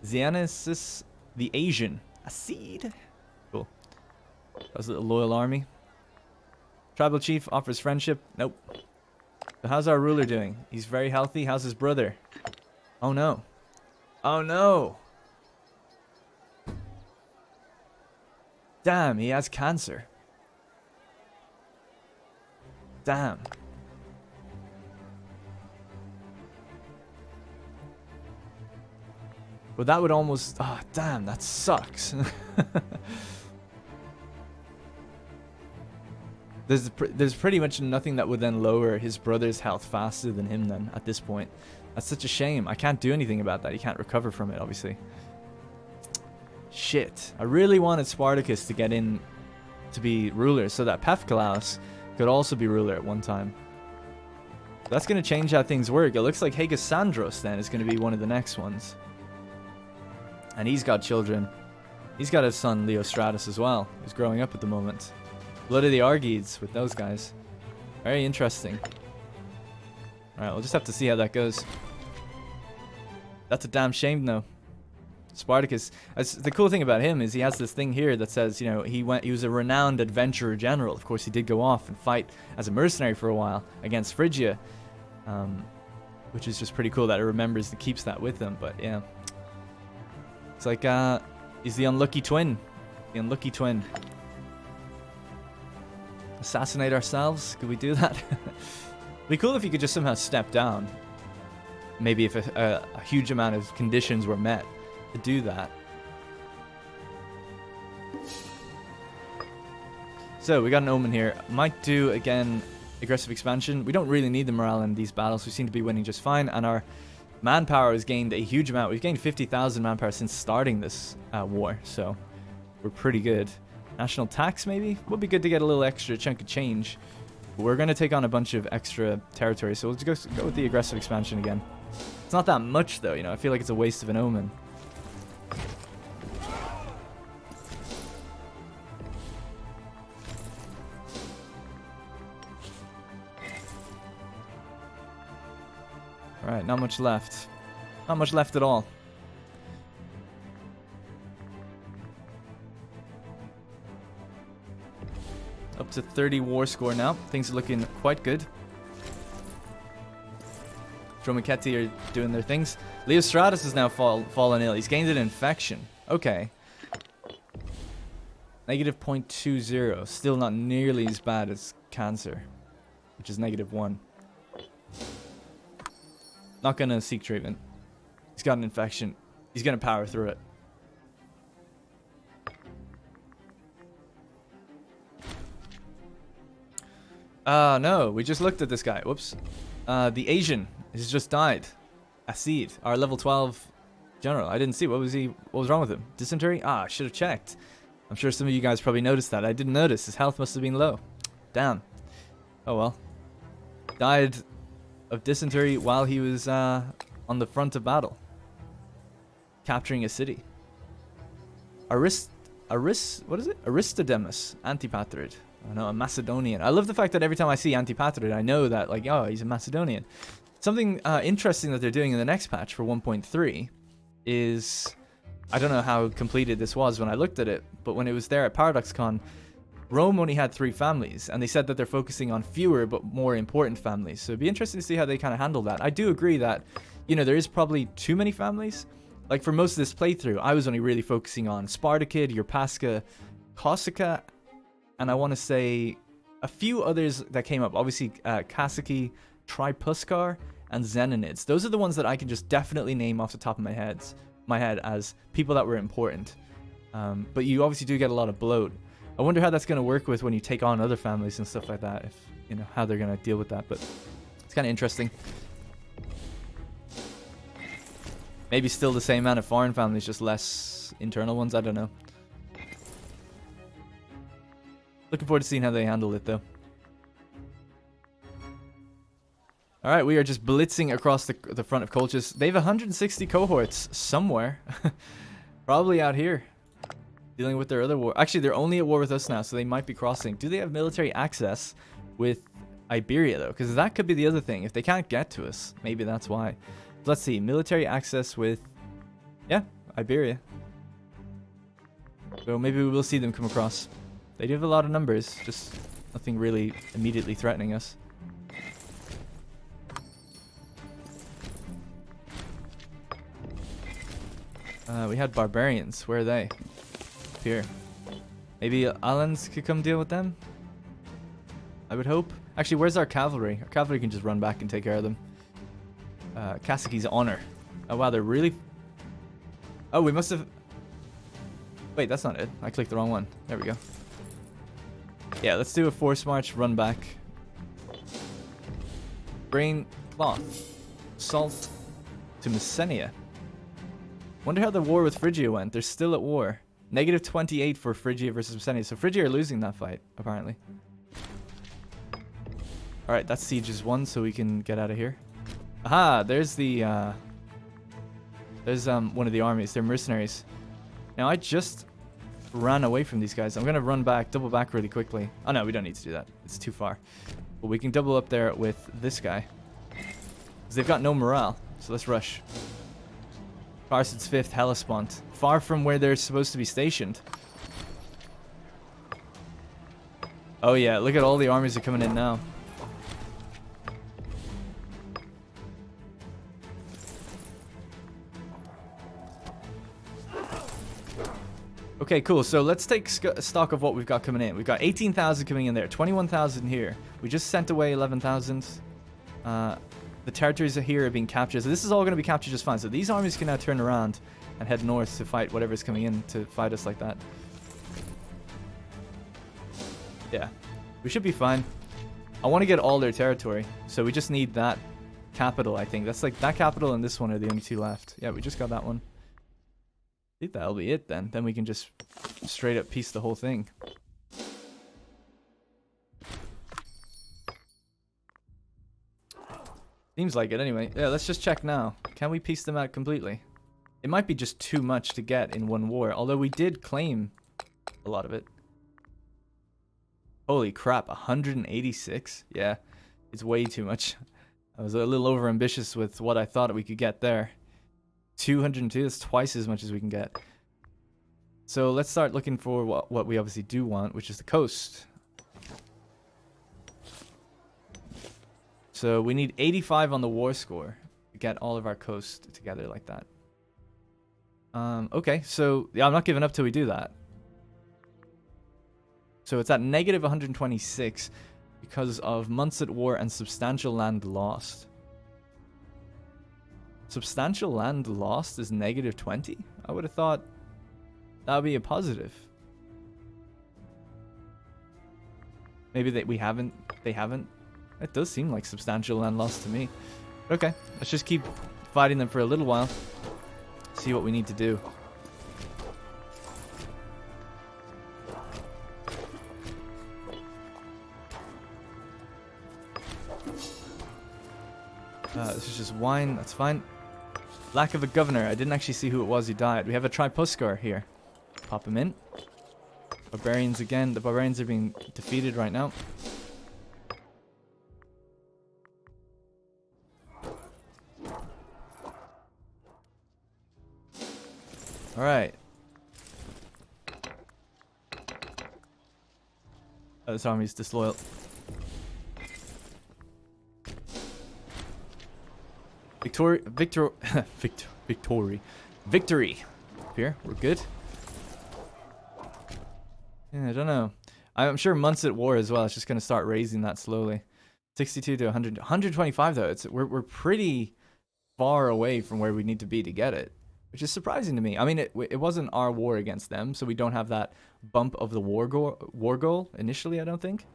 Euxinus the Asian. Acid. Cool. That was a little loyal army. Tribal chief offers friendship. Nope. So how's our ruler doing? He's very healthy. How's his brother? Oh no. Oh no. Damn, he has cancer. Damn. But that would almost... Ah, oh, damn, that sucks. There's pretty much nothing that would then lower his brother's health faster than him then, at this point. That's such a shame. I can't do anything about that. He can't recover from it, obviously. Shit. I really wanted Spartacus to get in to be ruler so that Pefkalaus could also be ruler at one time. That's going to change how things work. It looks like Hegesandros then is going to be one of the next ones. And he's got children. He's got his son Leostratus as well, who's growing up at the moment. Blood of the Argides with those guys. Very interesting. Alright, we'll just have to see how that goes. That's a damn shame though. Spartacus, the cool thing about him is he has this thing here that says, you know, he was a renowned adventurer general. Of course, he did go off and fight as a mercenary for a while against Phrygia, which is just pretty cool that it remembers and keeps that with him. But yeah, it's like he's the unlucky twin. The unlucky twin. Assassinate ourselves? Could we do that? It'd be cool if you could just somehow step down. Maybe if a huge amount of conditions were met to do that. So we got an omen here. Might do again aggressive expansion. We don't really need the morale in these battles. We seem to be winning just fine, and our manpower has gained a huge amount. We've gained 50,000 manpower since starting this war, so we're pretty good. National tax maybe? Would be good to get a little extra chunk of change. We're going to take on a bunch of extra territory, so we'll just go with the aggressive expansion again. It's not that much though, you know. I feel like it's a waste of an omen. Alright, not much left. Not much left at all. Up to 30 war score now. Things are looking quite good. Dromachetti are doing their things. Leostratus has now fallen ill. He's gained an infection. Okay. Negative 0.20. Still not nearly as bad as cancer, which is -1. Not gonna seek treatment. He's got an infection. He's gonna power through it. No, we just looked at this guy. Whoops. The Asian has just died. Acid, our level 12 general. I didn't see. What was wrong with him? Dysentery? Ah, I should have checked. I'm sure some of you guys probably noticed that. I didn't notice. His health must have been low. Damn. Oh well. Died of dysentery while he was on the front of battle. Capturing a city. What is it? Aristodemus. Antipatrid. Oh no, a Macedonian. I love the fact that every time I see Antipatrid, I know that, like, oh, he's a Macedonian. Something interesting that they're doing in the next patch for 1.3 is, I don't know how completed this was when I looked at it, but when it was there at ParadoxCon, Rome only had 3 families, and they said that they're focusing on fewer but more important families. So it'd be interesting to see how they kind of handle that. I do agree that, you know, there is probably too many families. Like, for most of this playthrough, I was only really focusing on Spartacid, Urpaska, Korsika, and I want to say a few others that came up. Obviously, Kasaki, Tripuskar, and Xenonids. Those are the ones that I can just definitely name off the top of my head as people that were important. But you obviously do get a lot of bloat. I wonder how that's going to work with when you take on other families and stuff like that. If you know how they're going to deal with that, but it's kind of interesting. Maybe still the same amount of foreign families, just less internal ones. I don't know. Looking forward to seeing how they handle it, though. Alright, we are just blitzing across the front of Colchis. They have 160 cohorts somewhere. Probably out here. Dealing with their other war. Actually, they're only at war with us now, so they might be crossing. Do they have military access with Iberia, though? Because that could be the other thing. If they can't get to us, maybe that's why. Let's see. Military access with... yeah, Iberia. So maybe we will see them come across. They do have a lot of numbers. Just nothing really immediately threatening us. We had barbarians. Where are they? Up here. Maybe Alans could come deal with them? I would hope. Actually, where's our cavalry? Our cavalry can just run back and take care of them. Kasaki's honor. Oh wow, they're really... oh, we must have... wait, that's not it. I clicked the wrong one. There we go. Yeah, let's do a force march, run back. Grain, cloth, salt to Messenia. Wonder how the war with Phrygia went. They're still at war. Negative 28 for Phrygia versus Messenia. So Phrygia are losing that fight, apparently. Alright, that siege is won, so we can get out of here. Aha, there's the, there's, one of the armies. They're mercenaries. Now, I just ran away from these guys. I'm gonna run back, double back really quickly. Oh, no, we don't need to do that. It's too far. But we can double up there with this guy. Because they've got no morale. So let's rush. Farsid's 5th, Hellespont. Far from where they're supposed to be stationed. Oh, yeah, look at all the armies that are coming in now. Okay, cool. So let's take stock of what we've got coming in. We've got 18,000 coming in there, 21,000 here. We just sent away 11,000. The territories here are being captured. So this is all going to be captured just fine. So these armies can now turn around and head north to fight whatever's coming in to fight us like that. Yeah, we should be fine. I want to get all their territory. So we just need that capital, I think. That's like that capital and this one are the only two left. Yeah, we just got that one. I think that'll be it then. Then we can just straight up piece the whole thing. Seems like it anyway. Yeah, let's just check now. Can we piece them out completely? It might be just too much to get in one war. Although we did claim a lot of it. Holy crap, 186? Yeah, it's way too much. I was a little over ambitious with what I thought we could get there. 202, that's twice as much as we can get. So let's start looking for what we obviously do want, which is the coast. So we need 85 on the war score to get all of our coast together like that. Okay, so yeah, I'm not giving up till we do that. So it's at negative 126 because of months at war and substantial land lost. Substantial land lost is negative 20? I would have thought that would be a positive. Maybe they haven't. It does seem like substantial land lost to me. Okay, let's just keep fighting them for a little while. See what we need to do. This is just wine, that's fine. Lack of a governor. I didn't actually see who it was who died. We have a Tripuskar here. Pop him in. Barbarians again. The barbarians are being defeated right now. Alright. Oh, this army's disloyal. Victory. Here, we're good. Yeah, I don't know. I'm sure months at war as well. It's just going to start raising that slowly. 62 to 100. 125 though. We're pretty far away from where we need to be to get it, which is surprising to me. I mean, it wasn't our war against them, so we don't have that bump of the war goal initially, I don't think.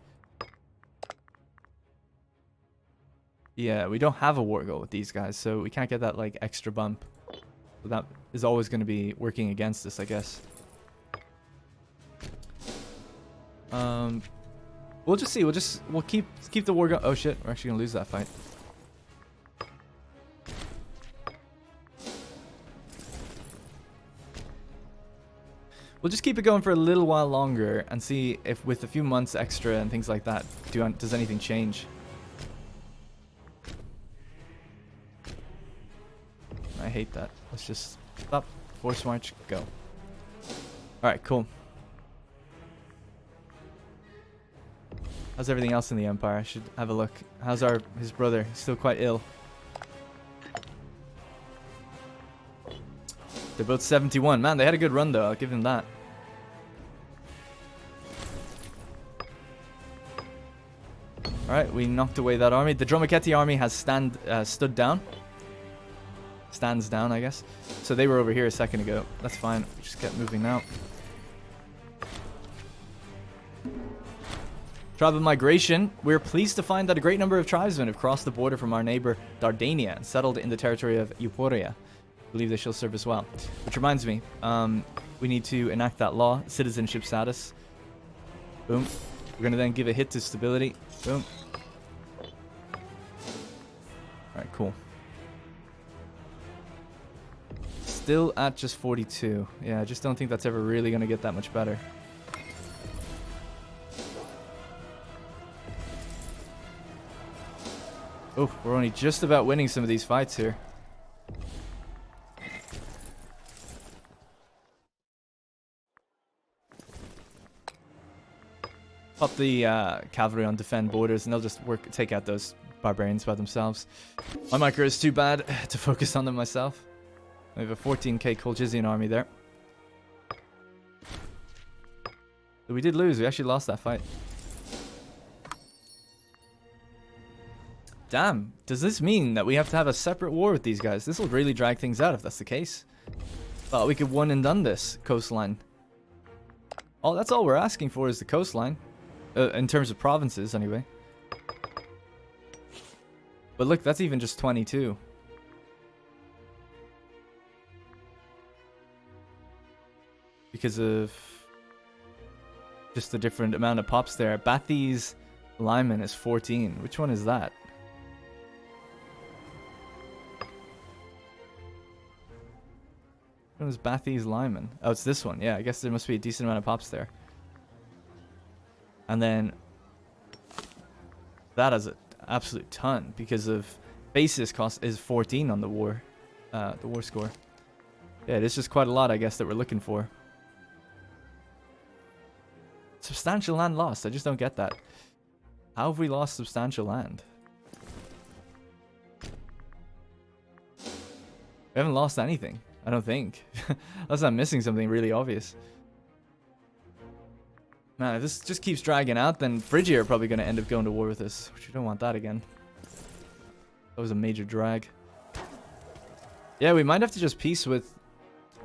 Yeah, we don't have a war goal with these guys, so we can't get that like extra bump. So that is always going to be working against us, I guess. We'll just see. We'll keep the war going. Oh shit, we're actually gonna lose that fight. We'll just keep it going for a little while longer and see if with a few months extra and things like that, does anything change. I hate that. Let's just stop, force march, go. Alright, cool. How's everything else in the Empire? I should have a look. How's his brother? He's still quite ill. They're both 71. Man, they had a good run though. I'll give them that. Alright, we knocked away that army. The Dromachetti army has stood down. Stands down, I guess. So they were over here a second ago. That's fine. We just kept moving now. Tribe of migration. We're pleased to find that a great number of tribesmen have crossed the border from our neighbor Dardania and settled in the territory of Euporia. I believe they shall serve as well. Which reminds me, we need to enact that law. Citizenship status. Boom. We're going to then give a hit to stability. Boom. Alright, cool. Still at just 42. Yeah, I just don't think that's ever really going to get that much better. Oh, we're only just about winning some of these fights here. Pop the cavalry on defend borders and they'll just take out those barbarians by themselves. My micro is too bad to focus on them myself. We have a 14k Colchizian army there. But we did lose. We actually lost that fight. Damn. Does this mean that we have to have a separate war with these guys? This will really drag things out if that's the case. Thought we could one and done this coastline. Oh, that's all we're asking for is the coastline. In terms of provinces, anyway. But look, that's even just 22. Because of just the different amount of pops there. Bathy's Lyman is 14. Which one is that? Which one is Bathy's Lyman? Oh, it's this one. Yeah, I guess there must be a decent amount of pops there. And then that has an absolute ton because of basis cost is 14 on the war score. Yeah, it is just quite a lot, I guess, that we're looking for. Substantial land lost. I just don't get that. How have we lost substantial land? We haven't lost anything, I don't think. Unless I'm missing something really obvious. Man, if this just keeps dragging out, then Phrygia are probably going to end up going to war with us, which we don't want that again. That was a major drag. Yeah, we might have to just peace with...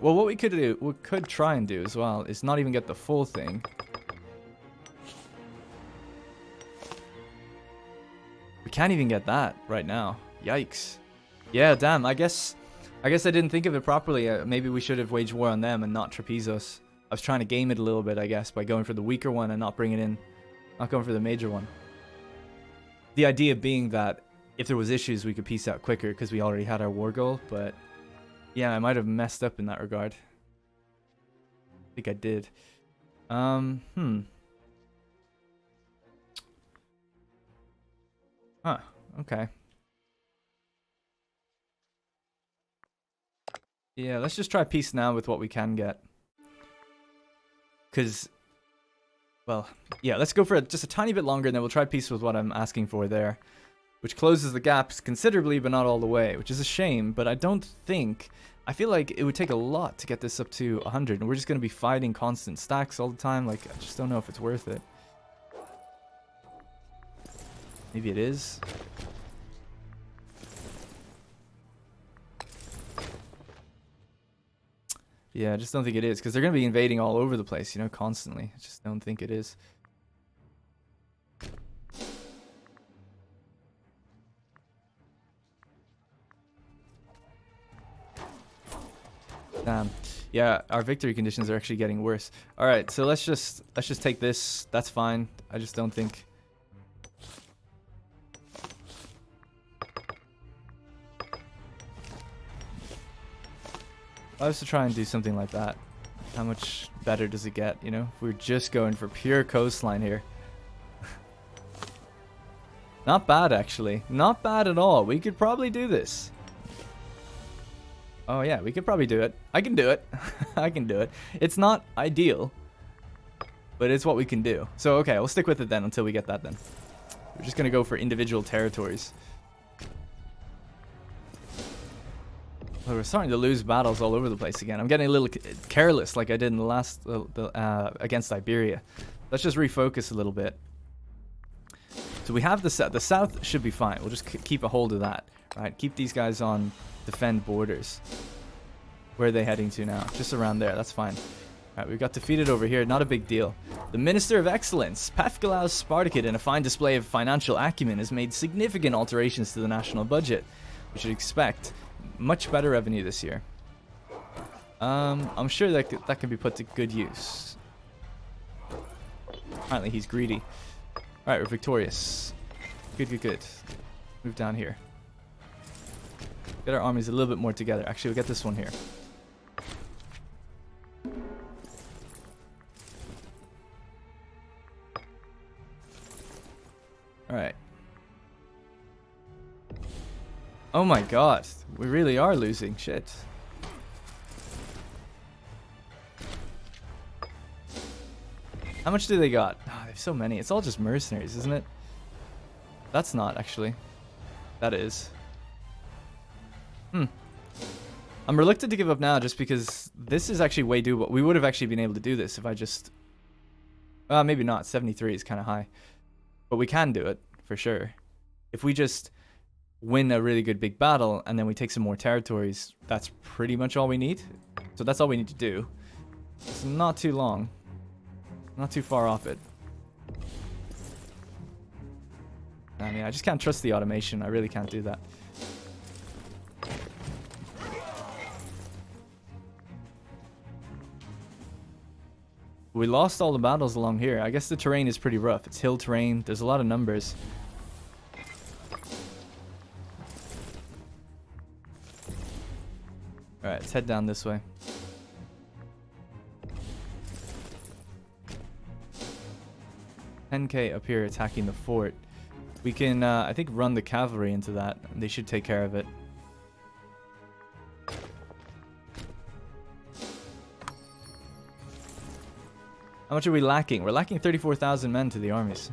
Well, what we could try and do as well is not even get the full thing. We can't even get that right now. Yikes. Yeah, damn. I guess I didn't think of it properly. Maybe we should have waged war on them and not Trapezos. I was trying to game it a little bit, I guess, by going for the weaker one and not going for the major one. The idea being that if there was issues, we could peace out quicker because we already had our war goal. But yeah, I might have messed up in that regard. I think I did. Huh. Okay. Yeah, let's just try peace now with what we can get. Because, well, yeah, let's go for just a tiny bit longer, and then we'll try peace with what I'm asking for there. Which closes the gaps considerably, but not all the way. Which is a shame, but I don't think... I feel like it would take a lot to get this up to 100, and we're just going to be fighting constant stacks all the time. Like, I just don't know if it's worth it. Maybe it is. Yeah, I just don't think it is, because they're going to be invading all over the place, you know, constantly. I just don't think it is. Damn. Yeah, our victory conditions are actually getting worse. All right, so let's just take this. That's fine. I just don't think... I was to try and do something like that. how much better does it get, you know? If we're just going for pure coastline here. Not bad, actually. Not bad at all. We could probably do this. Oh, yeah, we could probably do it. I can do it. I can do it. It's not ideal, but it's what we can do. So, okay, we'll stick with it then until we get that then. We're just going to go for individual territories. Well, we're starting to lose battles all over the place again. I'm getting a little careless like I did in the last against Iberia. Let's just refocus a little bit. So we have the south should be fine. We'll just keep a hold of that. Right, keep these guys on defend borders. Where are they heading to now? Just around there. That's fine. Alright, we got defeated over here. Not a big deal. The Minister of Excellence, Paphgalaus Spartacid, in a fine display of financial acumen, has made significant alterations to the national budget. We should expect much better revenue this year. I'm sure that can be put to good use. Apparently he's greedy. Alright, we're victorious. Good, good, good. Move down here. Get our armies a little bit more together. Actually, we'll get this one here. Alright. Oh my god. We really are losing. Shit. How much do they got? Oh, they have so many. It's all just mercenaries, isn't it? That's not, actually. That is. I'm reluctant to give up now just because this is actually way doable. We would have actually been able to do this if I just... maybe not. 73 is kind of high. But we can do it, for sure. If we just win a really good big battle and then we take some more territories, that's pretty much all we need. So that's all we need to do. It's not too long. Not too far off it. I mean, I just can't trust the automation. I really can't do that. We lost all the battles along here. I guess the terrain is pretty rough. It's hill terrain. There's a lot of numbers. Alright, let's head down this way. $10K up here attacking the fort. We can, I think, run the cavalry into that. They should take care of it. How much are we lacking? We're lacking 34,000 men to the armies.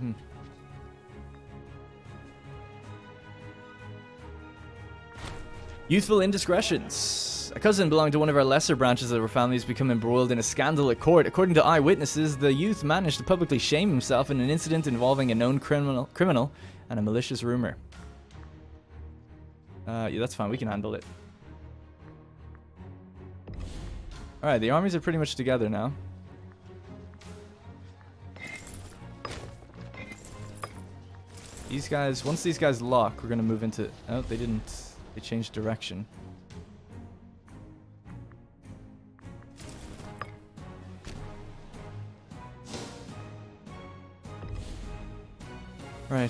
Youthful indiscretions. A cousin belonging to one of our lesser branches of our family has become embroiled in a scandal at court. According to eyewitnesses, the youth managed to publicly shame himself in an incident involving a known criminal and a malicious rumor. Yeah, that's fine. We can handle it. Alright, the armies are pretty much together now. These guys, once these guys lock, we're going to move into... Oh, they didn't. They changed direction. Right.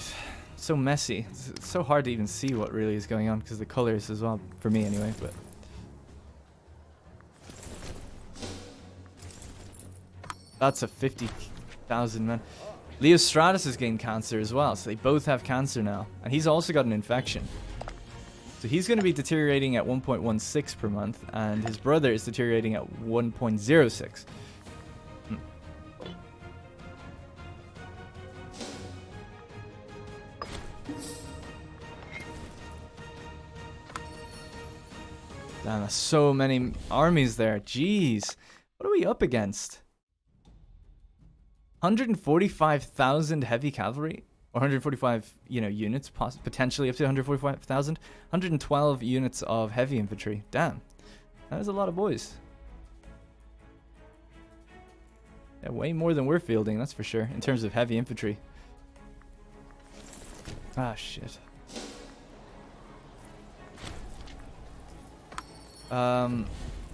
It's so messy. It's so hard to even see what really is going on because the colors as well, for me anyway, but... That's a 50,000 man. Leostratus has gained cancer as well, so they both have cancer now. And he's also got an infection. So he's going to be deteriorating at 1.16 per month, and his brother is deteriorating at 1.06. Damn, there's so many armies there. Jeez. What are we up against? 145,000 heavy cavalry? Or 145, units, potentially up to 145,000. 112 units of heavy infantry. Damn. That is a lot of boys. Yeah, way more than we're fielding, that's for sure, in terms of heavy infantry. Ah, shit.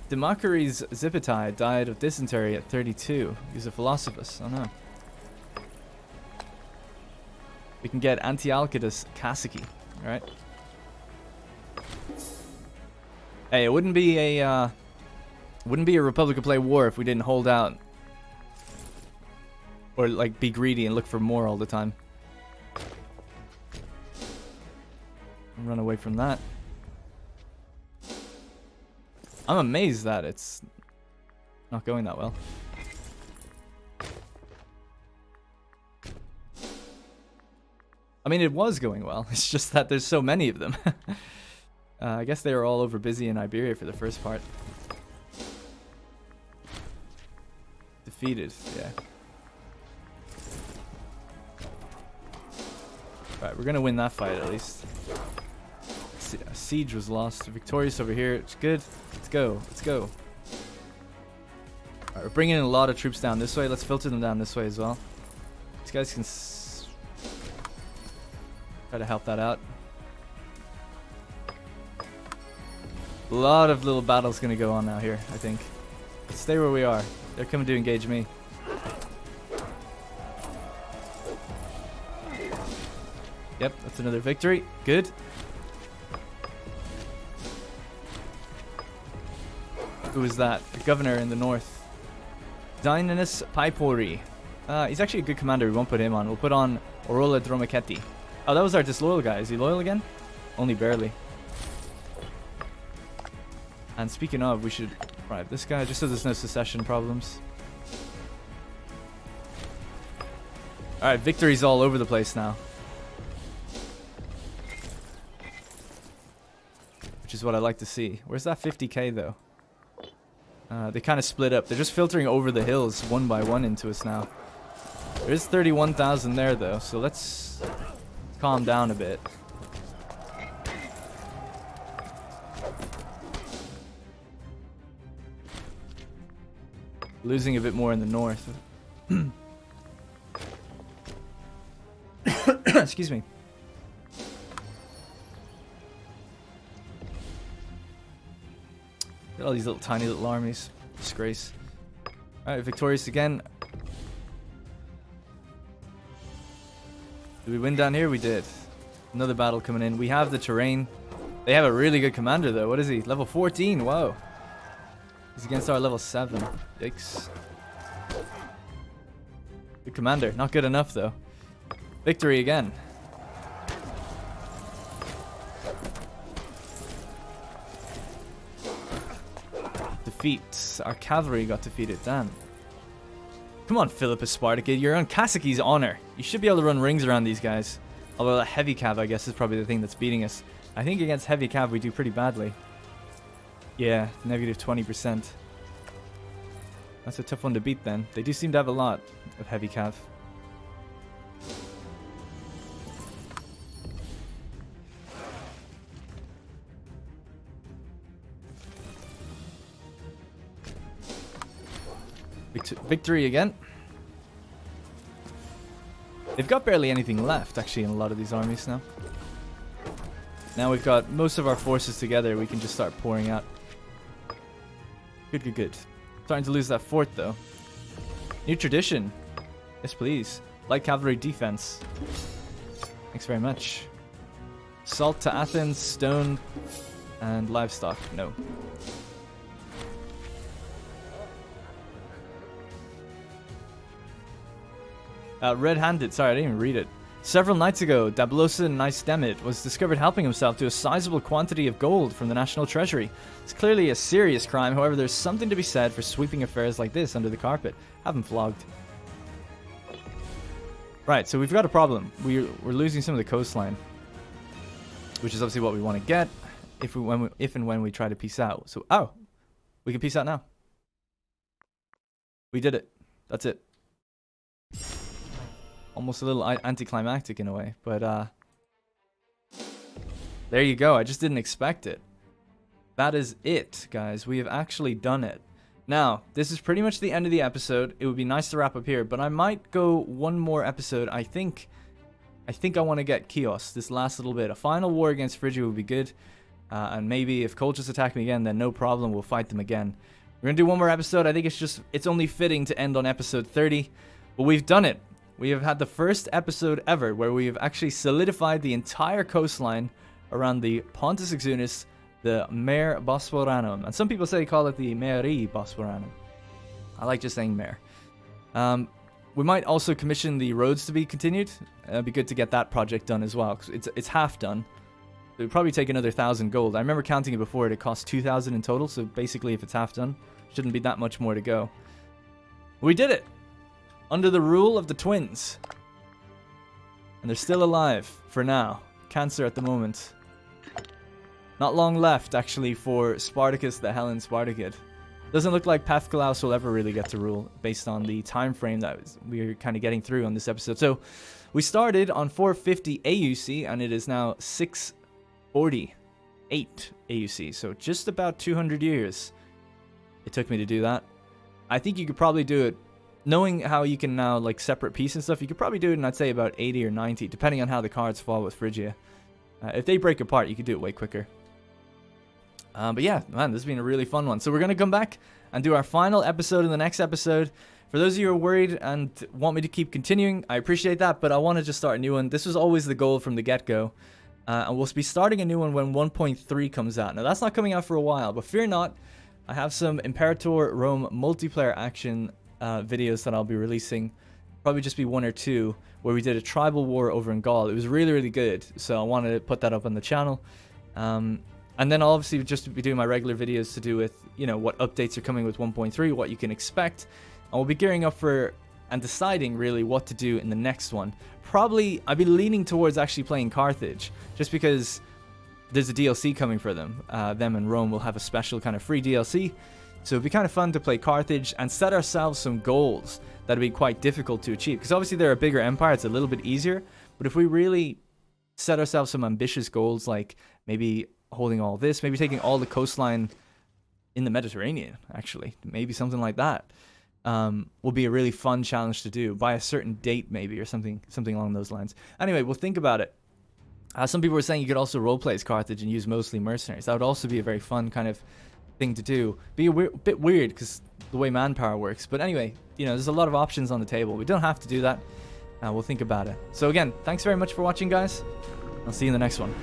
Demochares Zipitai died of dysentery at 32. He's a philosophus. Oh no. We can get Antialcidas Cassici. Alright. Hey, it wouldn't be Wouldn't be a Republic of Play war if we didn't hold out. Or, like, be greedy and look for more all the time. Run away from that. I'm amazed that it's not going that well. I mean, it was going well. It's just that there's so many of them. I guess they were all over busy in Iberia for the first part. Defeated, yeah. Right, we're gonna win that fight at least. Siege was lost. Victorious over here. It's good. Let's go. Let's go. Alright, we're bringing in a lot of troops down this way. Let's filter them down this way as well. These guys can try to help that out. A lot of little battles gonna go on now here, I think. Let's stay where we are. They're coming to engage me. Yep, that's another victory. Good. Who is that? The governor in the north. Euxinus Paipori. He's actually a good commander. We won't put him on. We'll put on Orola Dromachetti. Oh, that was our disloyal guy. Is he loyal again? Only barely. And speaking of, we should bribe this guy just so there's no secession problems. Alright, victories all over the place now. Which is what I like to see. Where's that 50k though? They kind of split up. They're just filtering over the hills one by one into us now. There's 31,000 there though, so let's calm down a bit. Losing a bit more in the north. Excuse me. Look at all these little tiny little armies. Disgrace. Alright, victorious again. Did we win down here? We did. Another battle coming in. We have the terrain. They have a really good commander though. What is he? Level 14. Whoa. He's against our level 7. Yikes. Good commander. Not good enough though. Victory again. Defeat. Our cavalry got defeated. Damn. Come on, Philippus Spartacus. You're on Cacique's honor. You should be able to run rings around these guys. Although that heavy cav, I guess, is probably the thing that's beating us. I think against heavy cav we do pretty badly. Yeah, negative 20%. That's a tough one to beat then. They do seem to have a lot of heavy cav. Victory again. They've got barely anything left, actually, in a lot of these armies now. Now we've got most of our forces together. We can just start pouring out. Good, good, good. Starting to lose that fort, though. New tradition. Yes, please. Light cavalry defense. Thanks very much. Salt to Athens, stone, and livestock. No. Red-handed. Sorry, I didn't even read it. Several nights ago, Dabulosa Naisdemit was discovered helping himself to a sizable quantity of gold from the national treasury. It's clearly a serious crime, however, there's something to be said for sweeping affairs like this under the carpet. Have him flogged. Right, so we've got a problem. We're losing some of the coastline, which is obviously what we want to get if and when we try to peace out. So, oh, we can peace out now. We did it. That's it. Almost a little anticlimactic in a way, but there you go. I just didn't expect it. That is it, guys. We have actually done it. Now, this is pretty much the end of the episode. It would be nice to wrap up here, but I might go one more episode. I think I want to get Chios, this last little bit. A final war against Phrygia would be good, and maybe if Colchis attack me again, then no problem. We'll fight them again. We're gonna do one more episode. I think it's only fitting to end on episode 30, but we've done it. We have had the first episode ever where we have actually solidified the entire coastline around the Pontus Euxinus, the Mare Bosporanum. And some people call it the Mare Bosporanum. I like just saying Mare. We might also commission the roads to be continued. It'd be good to get that project done as well, because it's half done. It would probably take another 1,000 gold. I remember counting it before, it cost 2,000 in total, so basically if it's half done, shouldn't be that much more to go. We did it! Under the rule of the twins. And they're still alive, for now. Cancer at the moment. Not long left, actually, for Spartacus the Hellen Spartacid. Doesn't look like Pathclaus will ever really get to rule, based on the time frame that we're kind of getting through on this episode. So, we started on 450 AUC, and it is now 648 AUC. So, just about 200 years it took me to do that. I think you could probably do it, knowing how you can now, like, separate pieces and stuff, you could probably do it in, I'd say, about 80 or 90, depending on how the cards fall with Phrygia. If they break apart, you could do it way quicker. But yeah, man, this has been a really fun one. So we're going to come back and do our final episode in the next episode. For those of you who are worried and want me to keep continuing, I appreciate that, but I want to just start a new one. This was always the goal from the get-go. And we'll be starting a new one when 1.3 comes out. Now, that's not coming out for a while, but fear not. I have some Imperator Rome multiplayer action videos that I'll be releasing. Probably just be 1 or 2, where we did a tribal war over in Gaul. It was really, really good, so I wanted to put that up on the channel. And then I'll obviously just be doing my regular videos to do with, you know, what updates are coming with 1.3, what you can expect. And we'll be gearing up for and deciding really what to do in the next one. Probably, I'd be leaning towards actually playing Carthage, just because there's a DLC coming for them. Them and Rome will have a special kind of free DLC. So it'd be kind of fun to play Carthage and set ourselves some goals that'd be quite difficult to achieve. Because obviously they're a bigger empire, it's a little bit easier. But if we really set ourselves some ambitious goals, like maybe holding all this, maybe taking all the coastline in the Mediterranean, actually, maybe something like that, will be a really fun challenge to do by a certain date, maybe, or something along those lines. Anyway, we'll think about it. Some people were saying you could also roleplay as Carthage and use mostly mercenaries. That would also be a very fun kind of thing to do. Be a bit weird because the way manpower works. But anyway, you know, there's a lot of options on the table. We don't have to do that. We'll think about it. So again, thanks very much for watching, guys. I'll see you in the next one.